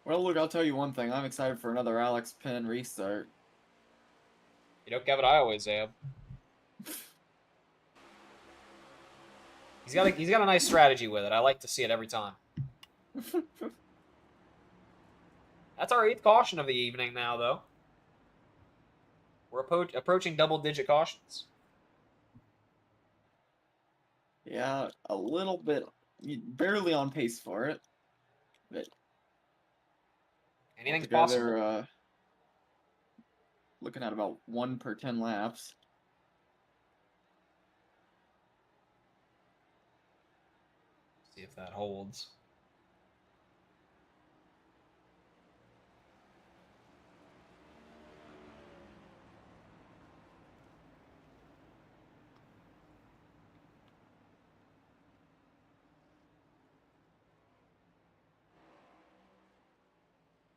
Well, look, I'll tell you one thing. I'm excited for another Alex Penn restart. You know, Kevin, I always am. He's got a nice strategy with it. I like to see it every time. That's our 8th caution of the evening now, though. We're approaching double-digit cautions. Yeah, a little bit, barely on pace for it, but Anything's altogether, possible. Looking at about 1 per 10 laps. See if that holds.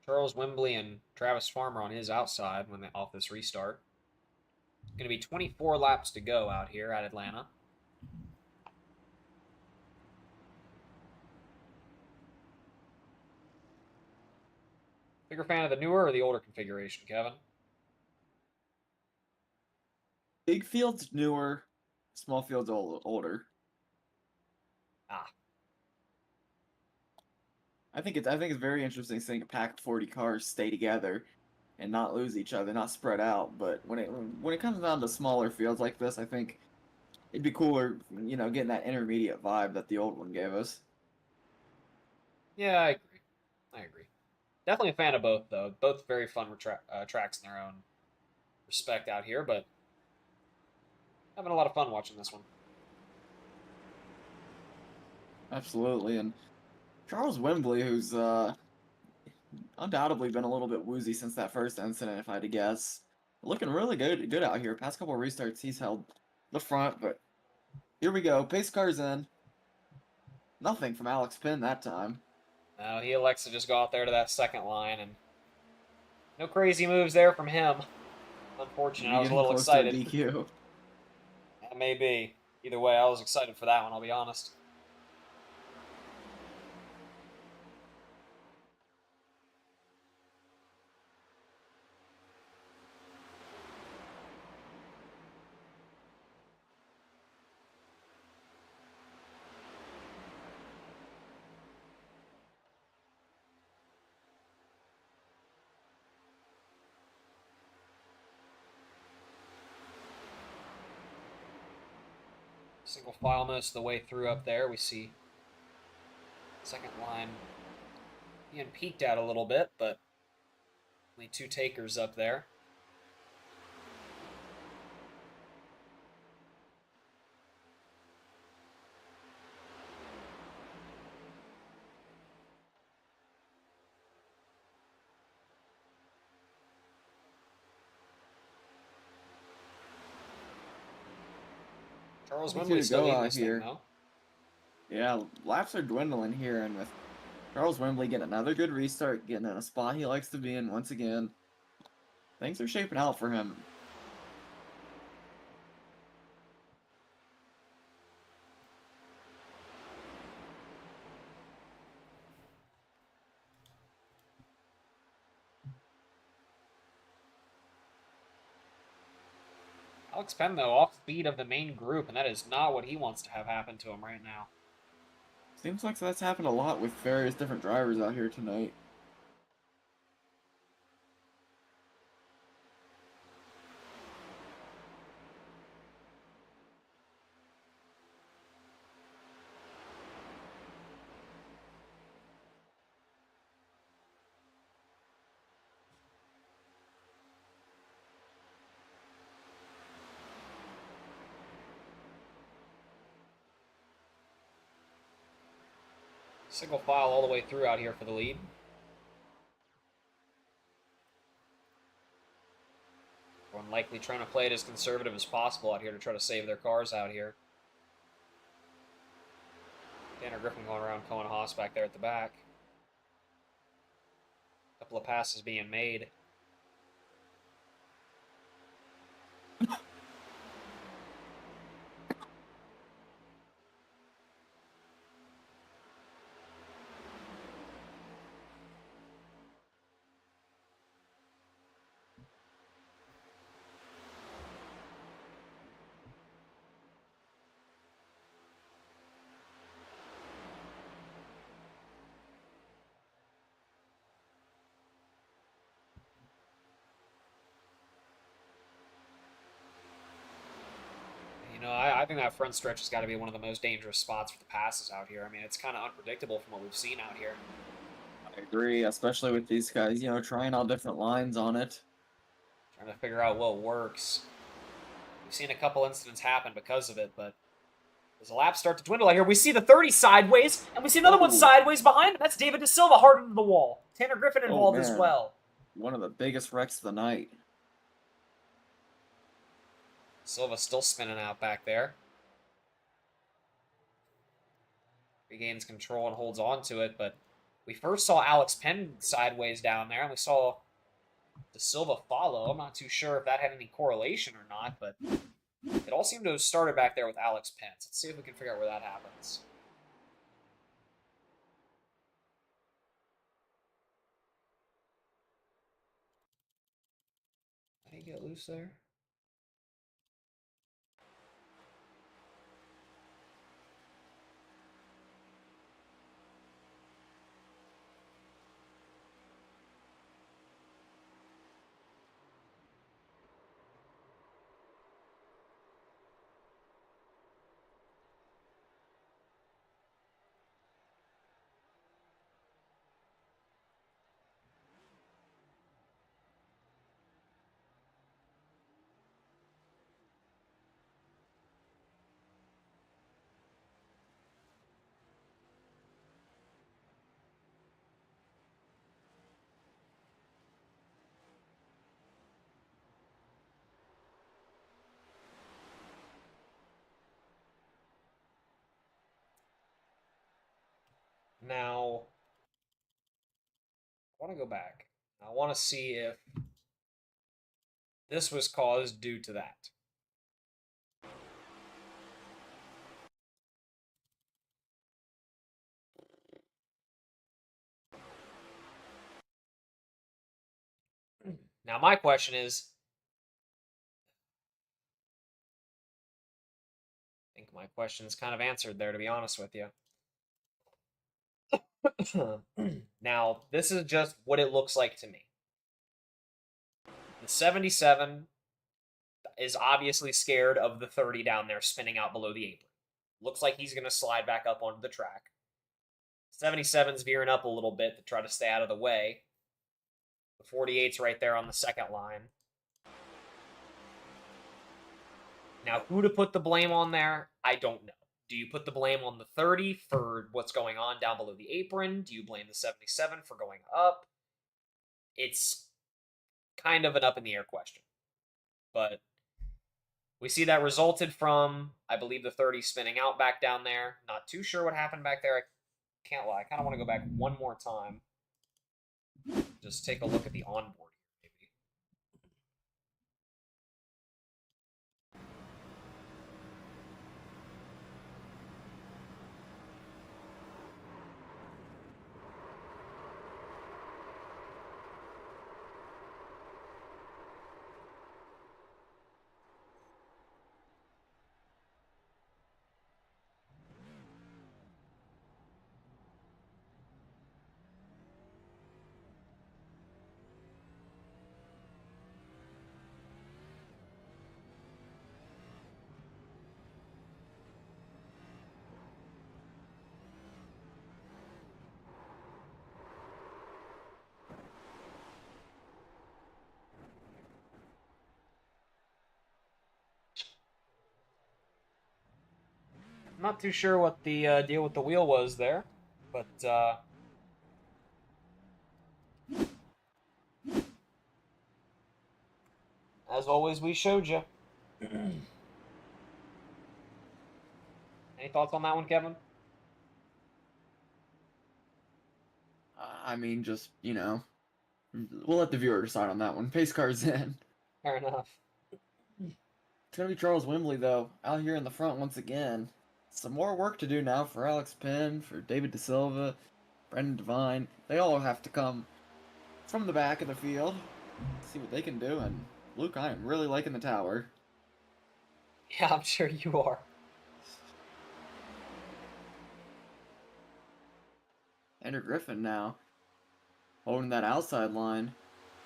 Charles Wembley and Travis Farmer on his outside when they off this restart. Going to be 24 laps to go out here at Atlanta. Bigger fan of the newer or the older configuration, Kevin? Big field's newer, small field's older. Ah. I think it's very interesting seeing a pack of 40 cars stay together and not lose each other, not spread out. But when it comes down to smaller fields like this, I think it'd be cooler, you know, getting that intermediate vibe that the old one gave us. Yeah, I agree. Definitely a fan of both, though. Both very fun tracks in their own respect out here, but having a lot of fun watching this one. Absolutely, and Charles Wembley, who's undoubtedly been a little bit woozy since that first incident, if I had to guess. Looking really good out here. Past couple of restarts, he's held the front, but Here we go. Pace car's in. Nothing from Alex Penn that time. No, he elects to just go out there to that second line, and no crazy moves there from him. Unfortunate. Maybe I was a getting little close to a excited. DQ. That may be. Either way, I was excited for that one, I'll be honest. Single file most of the way through up there. We see second line being peeked at a little bit, but only 2 takers up there. Charles 22 Wembley to still go leading out this thing, here. though. Yeah, laps are dwindling here, and with Charles Wembley getting another good restart, getting in a spot he likes to be in once again, things are shaping out for him. Alex Penn, though, off speed of the main group, and that is not what he wants to have happen to him right now. Seems like that's happened a lot with various different drivers out here tonight. Single file all the way through out here for the lead. Everyone likely trying to play it as conservative as possible out here to try to save their cars out here. Tanner Griffin going around Cohen Haas back there at the back. A couple of passes being made. You know, I think that front stretch has got to be one of the most dangerous spots for the passes out here. I mean, it's kind of unpredictable from what we've seen out here. I agree, especially with these guys, trying all different lines on it. Trying to figure out what works. We've seen a couple incidents happen because of it, but as the laps start to dwindle out here, we see the 30 sideways, and we see another one sideways behind him. That's David DeSilva hard into the wall. Tanner Griffin involved as well. One of the biggest wrecks of the night. Silva still spinning out back there. Regains control and holds on to it, but we first saw Alex Penn sideways down there, and we saw DeSilva follow. I'm not too sure if that had any correlation or not, but it all seemed to have started back there with Alex Penn. So let's see if we can figure out where that happens. Did he get loose there? Now, I want to go back. I want to see if this was caused due to that. Now, my question is, I think my question is kind of answered there, to be honest with you. Now, this is just what it looks like to me. The 77 is obviously scared of the 30 down there spinning out below the apron. Looks like he's going to slide back up onto the track. 77's veering up a little bit to try to stay out of the way. The 48's right there on the second line. Now, who to put the blame on there, I don't know. Do you put the blame on the 30 for what's going on down below the apron? Do you blame the 77 for going up? It's kind of an up-in-the-air question. But we see that resulted from, I believe, the 30 spinning out back down there. Not too sure what happened back there. I can't lie. I kind of want to go back one more time. Just take a look at the onboard here, maybe. I'm not too sure what the deal with the wheel was there, but as always, we showed you. Any thoughts on that one, Kevin? I mean, just, we'll let the viewer decide on that one. Pace car's in. Fair enough. It's going to be Charles Wembley, though, out here in the front once again. Some more work to do now for Alex Penn, for David DeSilva, Brendan Devine. They all have to come from the back of the field, see what they can do. And, Luke, I am really liking the tower. Yeah, I'm sure you are. Andrew Griffin now holding that outside line.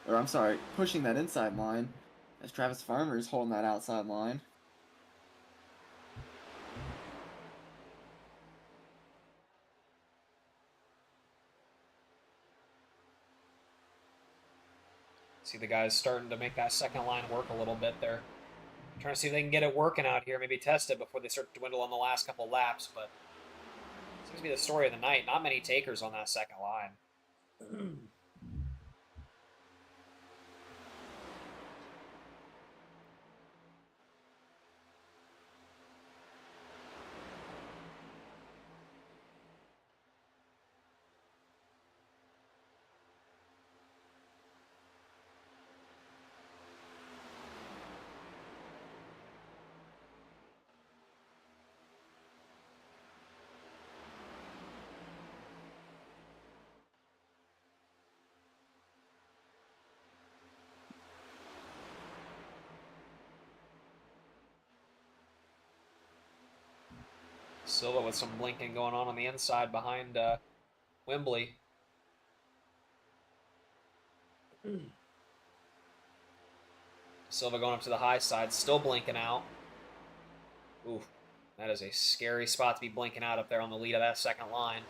Or, I'm sorry, pushing that inside line. As Travis Farmer is holding that outside line. See the guys starting to make that second line work a little bit there. Trying to see if they can get it working out here, maybe test it before they start to dwindle on the last couple laps, but seems to be the story of the night. Not many takers on that second line. Silva with some blinking going on the inside behind Wembley. Silva going up to the high side, still blinking out. Oof, that is a scary spot to be blinking out up there on the lead of that second line.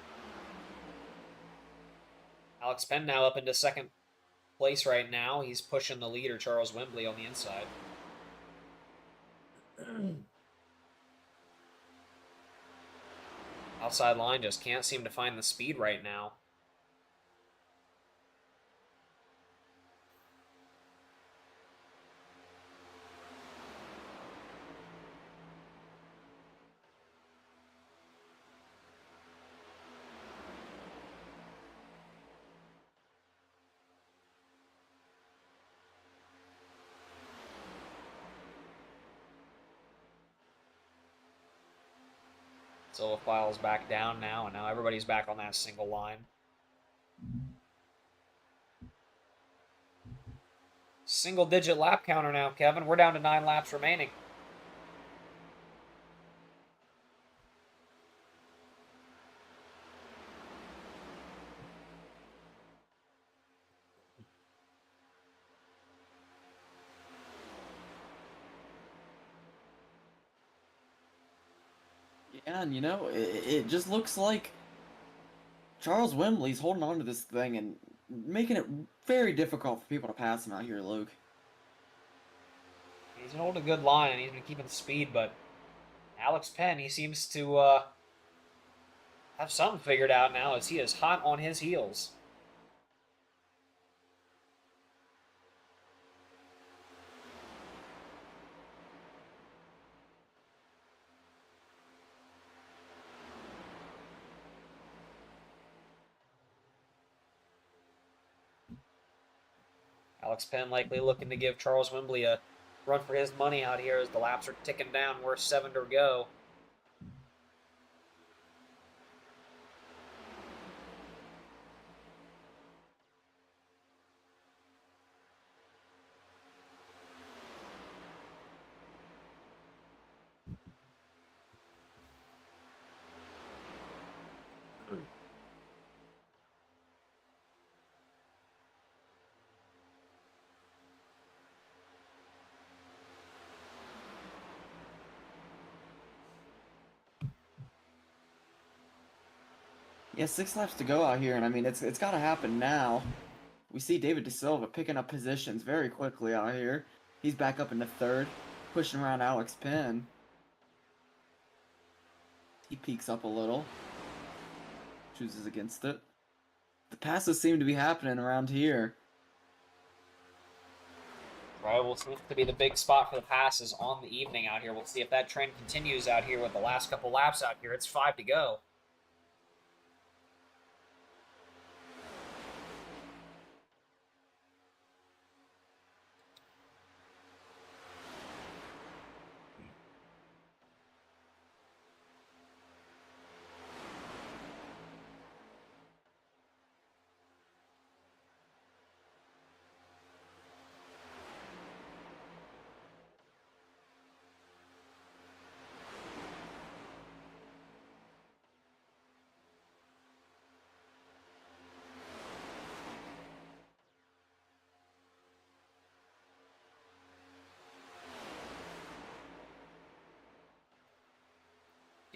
Alex Penn now up into second place right now. He's pushing the leader, Charles Wembley, on the inside. Outside line just can't seem to find the speed right now. Silva files back down now, and now everybody's back on that single line. Single-digit lap counter now, Kevin. We're down to 9 laps remaining. Yeah, and it just looks like Charles Wembley's holding on to this thing and making it very difficult for people to pass him out here, Luke. He's been holding a good line, and he's been keeping speed, but Alex Penn, he seems to have something figured out now as he is hot on his heels. Alex Penn likely looking to give Charles Wembley a run for his money out here as the laps are ticking down. We're 7 to go. Yeah, 6 laps to go out here, and I mean, it's got to happen now. We see David DeSilva picking up positions very quickly out here. He's back up into 3rd, pushing around Alex Penn. He peeks up a little, chooses against it. The passes seem to be happening around here. Rival seems to be the big spot for the passes on the evening out here. We'll see if that trend continues out here with the last couple laps out here. It's 5 to go.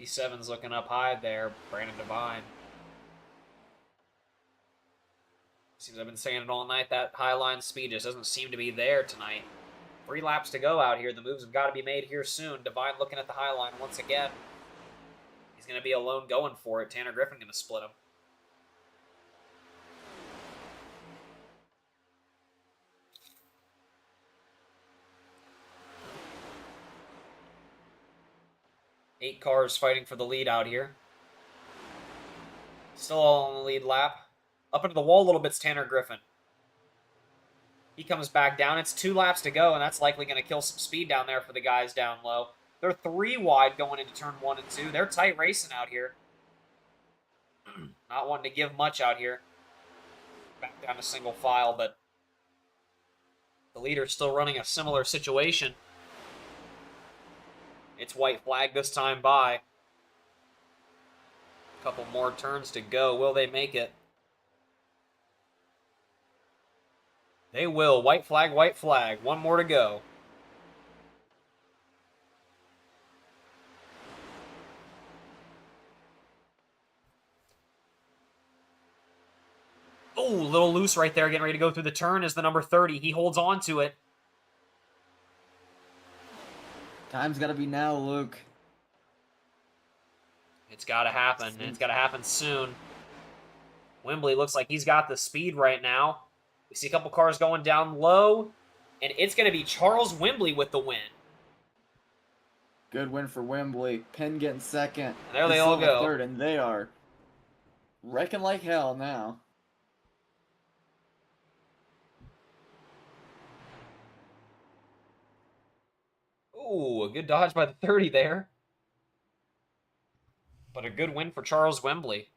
D7's looking up high there, Brandon Devine. Seems I've been saying it all night, that high line speed just doesn't seem to be there tonight. 3 laps to go out here. The moves have got to be made here soon. Devine looking at the high line once again. He's going to be alone going for it. Tanner Griffin going to split him. Eight cars fighting for the lead out here. Still all on the lead lap. Up into the wall a little bit's Tanner Griffin. He comes back down. It's 2 laps to go, and that's likely going to kill some speed down there for the guys down low. They're 3 wide going into turn 1 and 2. They're tight racing out here. Not wanting to give much out here. Back down to single file, but the leader's still running a similar situation. It's white flag this time by. A couple more turns to go. Will they make it? They will. White flag, white flag. 1 more to go. Oh, a little loose right there. Getting ready to go through the turn is the number 30. He holds on to it. Time's got to be now, Luke. It's got to happen, and it's got to happen soon. Wembley looks like he's got the speed right now. We see a couple cars going down low, and it's going to be Charles Wembley with the win. Good win for Wembley. Penn getting 2nd. And there they all go. 3rd, and they are wrecking like hell now. Ooh, a good dodge by the 30 there. But a good win for Charles Wembley.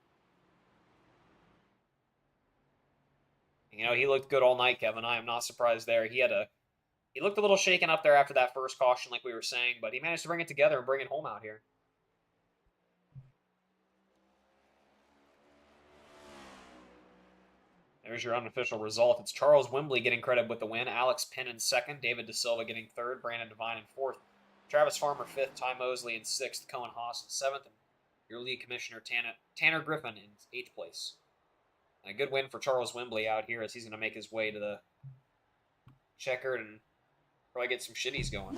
You know, he looked good all night, Kevin. I am not surprised there. He looked a little shaken up there after that first caution, like we were saying, but he managed to bring it together and bring it home out here. There's your unofficial result. It's Charles Wembley getting credit with the win. Alex Penn in second. David DeSilva getting third. Brandon Devine in fourth. Travis Farmer fifth. Ty Mosley in sixth. Cohen Haas in seventh. And your league commissioner, Tanner Griffin, in eighth place. And a good win for Charles Wembley out here as he's going to make his way to the checkered and probably get some shitties going.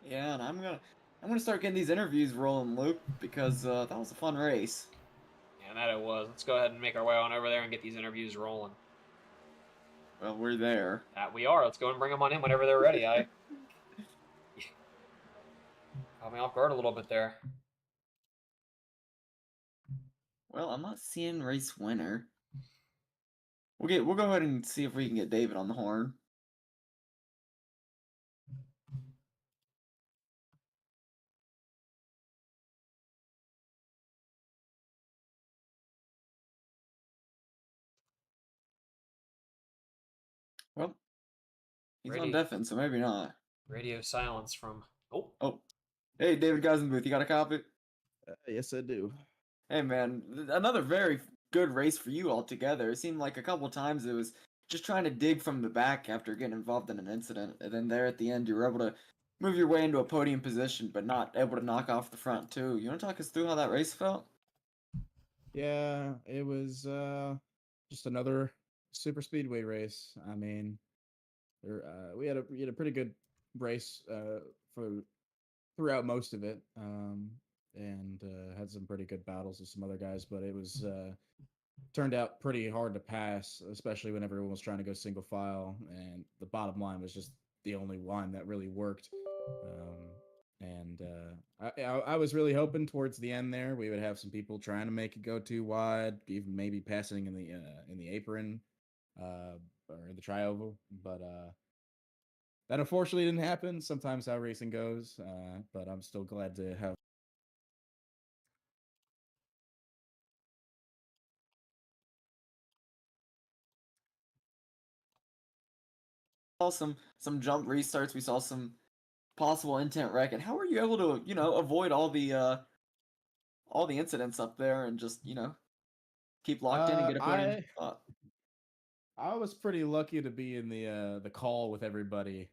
Yeah, and I'm gonna start getting these interviews rolling, Luke, because that was a fun race. Yeah, that it was. Let's go ahead and make our way on over there and get these interviews rolling. Well, we're there. That we are. Let's go and bring them on in whenever they're ready. I caught me off guard a little bit there. Well, I'm not seeing race winner. We'll go ahead and see if we can get David on the horn. Well, he's on deafened, so maybe not. Radio silence from. Oh. Hey, David Geisenbooth, you got a copy? Yes, I do. Hey, man, another very good race for you altogether. It seemed like a couple times it was just trying to dig from the back after getting involved in an incident, and then there at the end you were able to move your way into a podium position, but not able to knock off the front two. You want to talk us through how that race felt? Yeah, it was just another super speedway race. I mean, we had a pretty good race for throughout most of it, and had some pretty good battles with some other guys. But it was turned out pretty hard to pass, especially when everyone was trying to go single file, and the bottom line was just the only line that really worked. And I was really hoping towards the end there we would have some people trying to make it go too wide, even maybe passing in the apron or the trioval, but that unfortunately didn't happen. Sometimes how racing goes, but I'm still glad to have. Some jump restarts. We saw some possible intent wreck. And how were you able to avoid all the incidents up there and just keep locked in and get a podium spot? I was pretty lucky to be in the call with everybody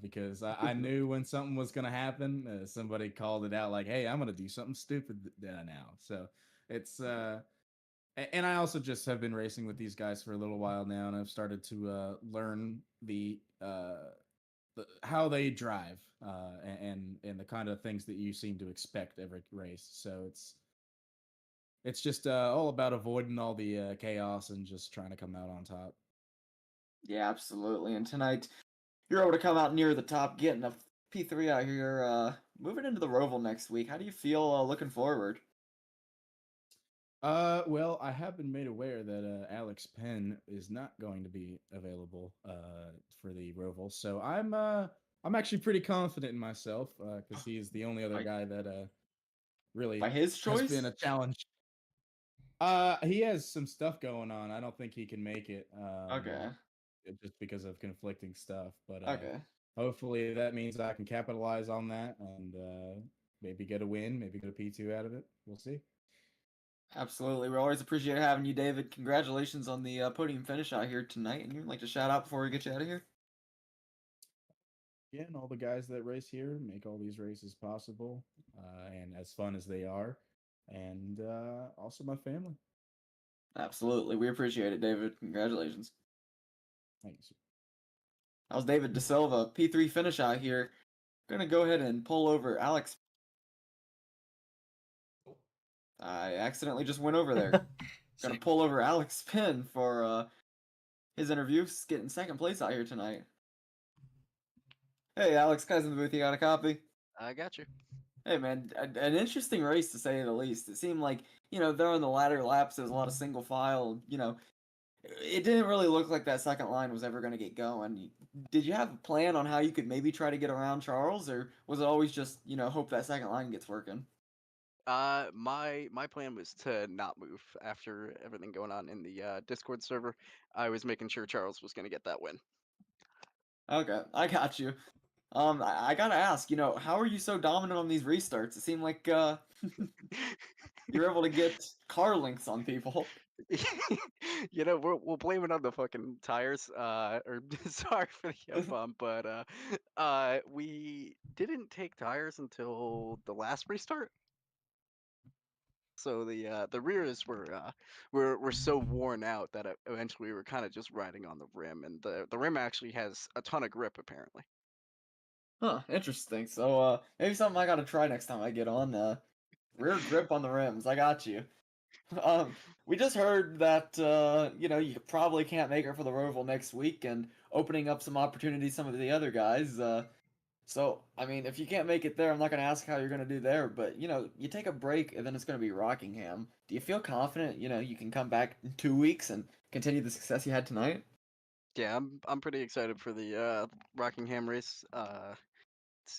because I knew when something was gonna happen. Somebody called it out like, "Hey, I'm gonna do something stupid now." So it's and I also just have been racing with these guys for a little while now, and I've started to learn how they drive and the kind of things that you seem to expect every race. So it's just all about avoiding all the chaos and just trying to come out on top. Yeah, absolutely. And tonight, you're able to come out near the top, getting a P3 out here, moving into the Roval next week. How do you feel looking forward? Well, I have been made aware that Alex Penn is not going to be available for the Roval, so I'm actually pretty confident in myself because he is the only other guy that really By his has been choice? a challenge. He has some stuff going on. I don't think he can make it. Okay. Just because of conflicting stuff, but Okay. hopefully that means I can capitalize on that and maybe get a win, maybe get a P2 out of it. We'll see. Absolutely. We always appreciate having you, David. Congratulations on the podium finish out here tonight. And you'd like to shout out before we get you out of here? Yeah, and all the guys that race here make all these races possible and as fun as they are, and also my family. Absolutely. We appreciate it, David. Congratulations. Thanks. That was David DeSilva, P3 finish out here. Gonna go ahead and pull over Alex. I accidentally just went over there. Gonna pull over Alex Penn for his interviews, getting second place out here tonight. Hey, Alex, guys in the booth, you got a copy? I got you. Hey, man, an interesting race to say the least. It seemed like, there in the latter laps, there was a lot of single file, it didn't really look like that second line was ever going to get going. Did you have a plan on how you could maybe try to get around Charles, or was it always just, hope that second line gets working? My plan was to not move after everything going on in the Discord server. I was making sure Charles was going to get that win. Okay, I got you. I gotta ask, how are you so dominant on these restarts? It seemed like you're able to get car links on people. We'll blame it on the fucking tires. Or sorry for the F-bomb, but we didn't take tires until the last restart. So the rears were so worn out that eventually we were kind of just riding on the rim, and the rim actually has a ton of grip apparently. Huh, interesting. So, maybe something I gotta try next time I get on, rear grip on the rims. I got you. We just heard that, you probably can't make it for the Roval next week and opening up some opportunities some of the other guys. So, I mean, if you can't make it there, I'm not going to ask how you're going to do there, but, you take a break and then it's going to be Rockingham. Do you feel confident, you can come back in 2 weeks and continue the success you had tonight? Yeah, I'm pretty excited for the Rockingham race.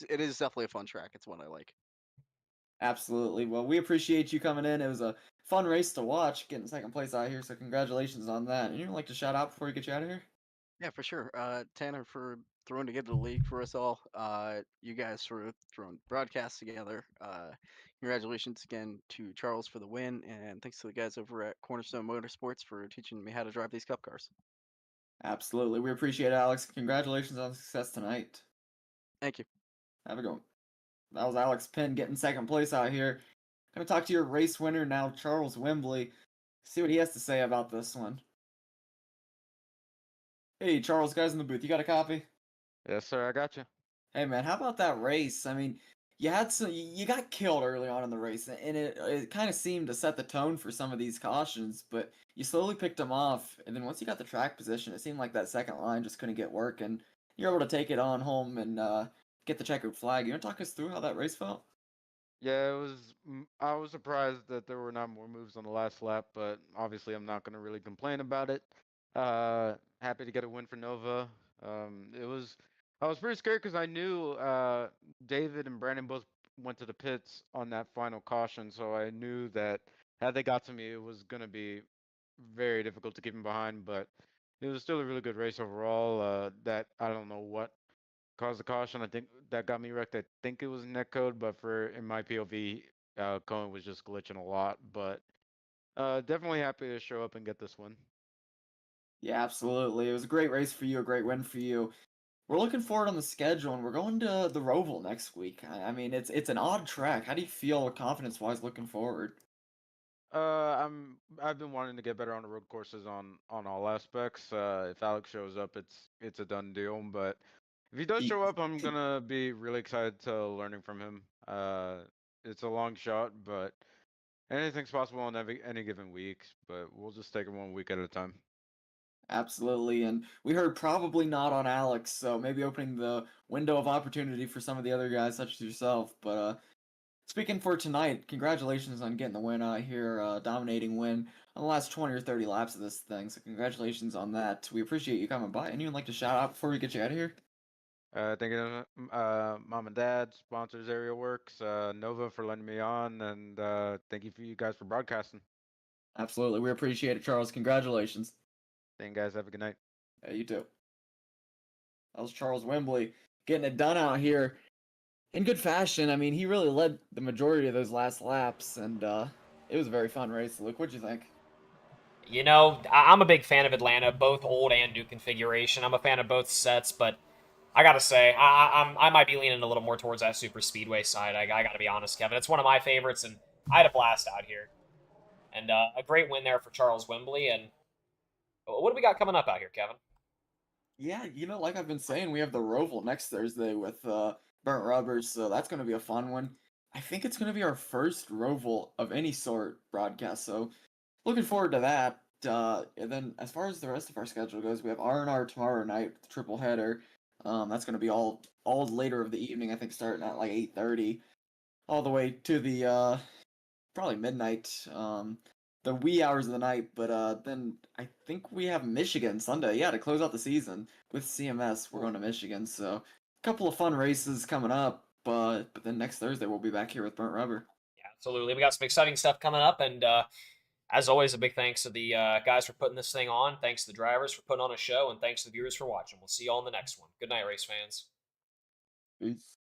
It is definitely a fun track. It's one I like. Absolutely. Well, we appreciate you coming in. It was a fun race to watch, getting second place out here, so congratulations on that. And you'd like to shout out before we get you out of here? Yeah, for sure. Tanner for throwing together the league for us all. You guys for throwing broadcasts together. Congratulations again to Charles for the win, and thanks to the guys over at Cornerstone Motorsports for teaching me how to drive these cup cars. Absolutely. We appreciate it, Alex. Congratulations on the success tonight. Thank you. Have a good one. That was Alex Penn getting second place out here. Gonna talk to your race winner now, Charles Wembley. See what he has to say about this one. Hey, Charles, guys in the booth, you got a copy? Yes, sir. I got you. Hey, man, how about that race? I mean, you got killed early on in the race, and it kind of seemed to set the tone for some of these cautions, but you slowly picked them off, and then once you got the track position, it seemed like that second line just couldn't get work, and you're able to take it on home and get the checkered flag. You want to talk us through how that race felt? Yeah, it was. I was surprised that there were not more moves on the last lap, but obviously I'm not going to really complain about it. Happy to get a win for Nova. It was. I was pretty scared because I knew David and Brandon both went to the pits on that final caution, so I knew that had they got to me, it was going to be very difficult to keep him behind. But it was still a really good race overall. That I don't know what caused the caution. I think that got me wrecked. I think it was netcode, but in my POV, Cohen was just glitching a lot. But definitely happy to show up and get this one. Yeah, absolutely. It was a great race for you, a great win for you. We're looking forward on the schedule, and we're going to the Roval next week. I mean, it's an odd track. How do you feel confidence-wise looking forward? I've been wanting to get better on the road courses on all aspects. If Alex shows up, it's a done deal. But if he does He- show up, I'm gonna be really excited to learning from him. It's a long shot, but anything's possible on any given week. But we'll just take it 1 week at a time. Absolutely, and we heard probably not on Alex, so maybe opening the window of opportunity for some of the other guys, such as yourself. But speaking for tonight, congratulations on getting the win out here, dominating win on the last 20 or 30 laps of this thing. So congratulations on that. We appreciate you coming by. Anyone like to shout out before we get you out of here? Thank you, mom and dad, sponsors, Area Works, Nova for letting me on, and thank you for you guys for broadcasting. Absolutely, we appreciate it, Charles. Congratulations. Thank you guys. Have a good night. Yeah, you too. That was Charles Wembley getting it done out here in good fashion. I mean, he really led the majority of those last laps, and it was a very fun race. Luke, what'd you think? You know, I'm a big fan of Atlanta, both old and new configuration. I'm a fan of both sets, but I gotta say, I might be leaning a little more towards that super speedway side. I gotta be honest, Kevin. It's one of my favorites, and I had a blast out here. And a great win there for Charles Wembley. And what do we got coming up out here, Kevin? Yeah, like I've been saying, we have the Roval next Thursday with Burnt Rubbers, so that's going to be a fun one. I think it's going to be our first Roval of any sort broadcast, so looking forward to that. and then as far as the rest of our schedule goes, we have R&R tomorrow night, triple header. That's going to be all later of the evening. I think starting at like 8:30, all the way to the probably midnight. The wee hours of the night. But then I think we have Michigan Sunday. Yeah, to close out the season with CMS, we're going to Michigan. So a couple of fun races coming up. But then next Thursday we'll be back here with Burnt Rubber. Yeah, absolutely. We got some exciting stuff coming up, and as always, a big thanks to the guys for putting this thing on. Thanks to the drivers for putting on a show, and thanks to the viewers for watching. We'll see you all in the next one. Good night, race fans. Peace.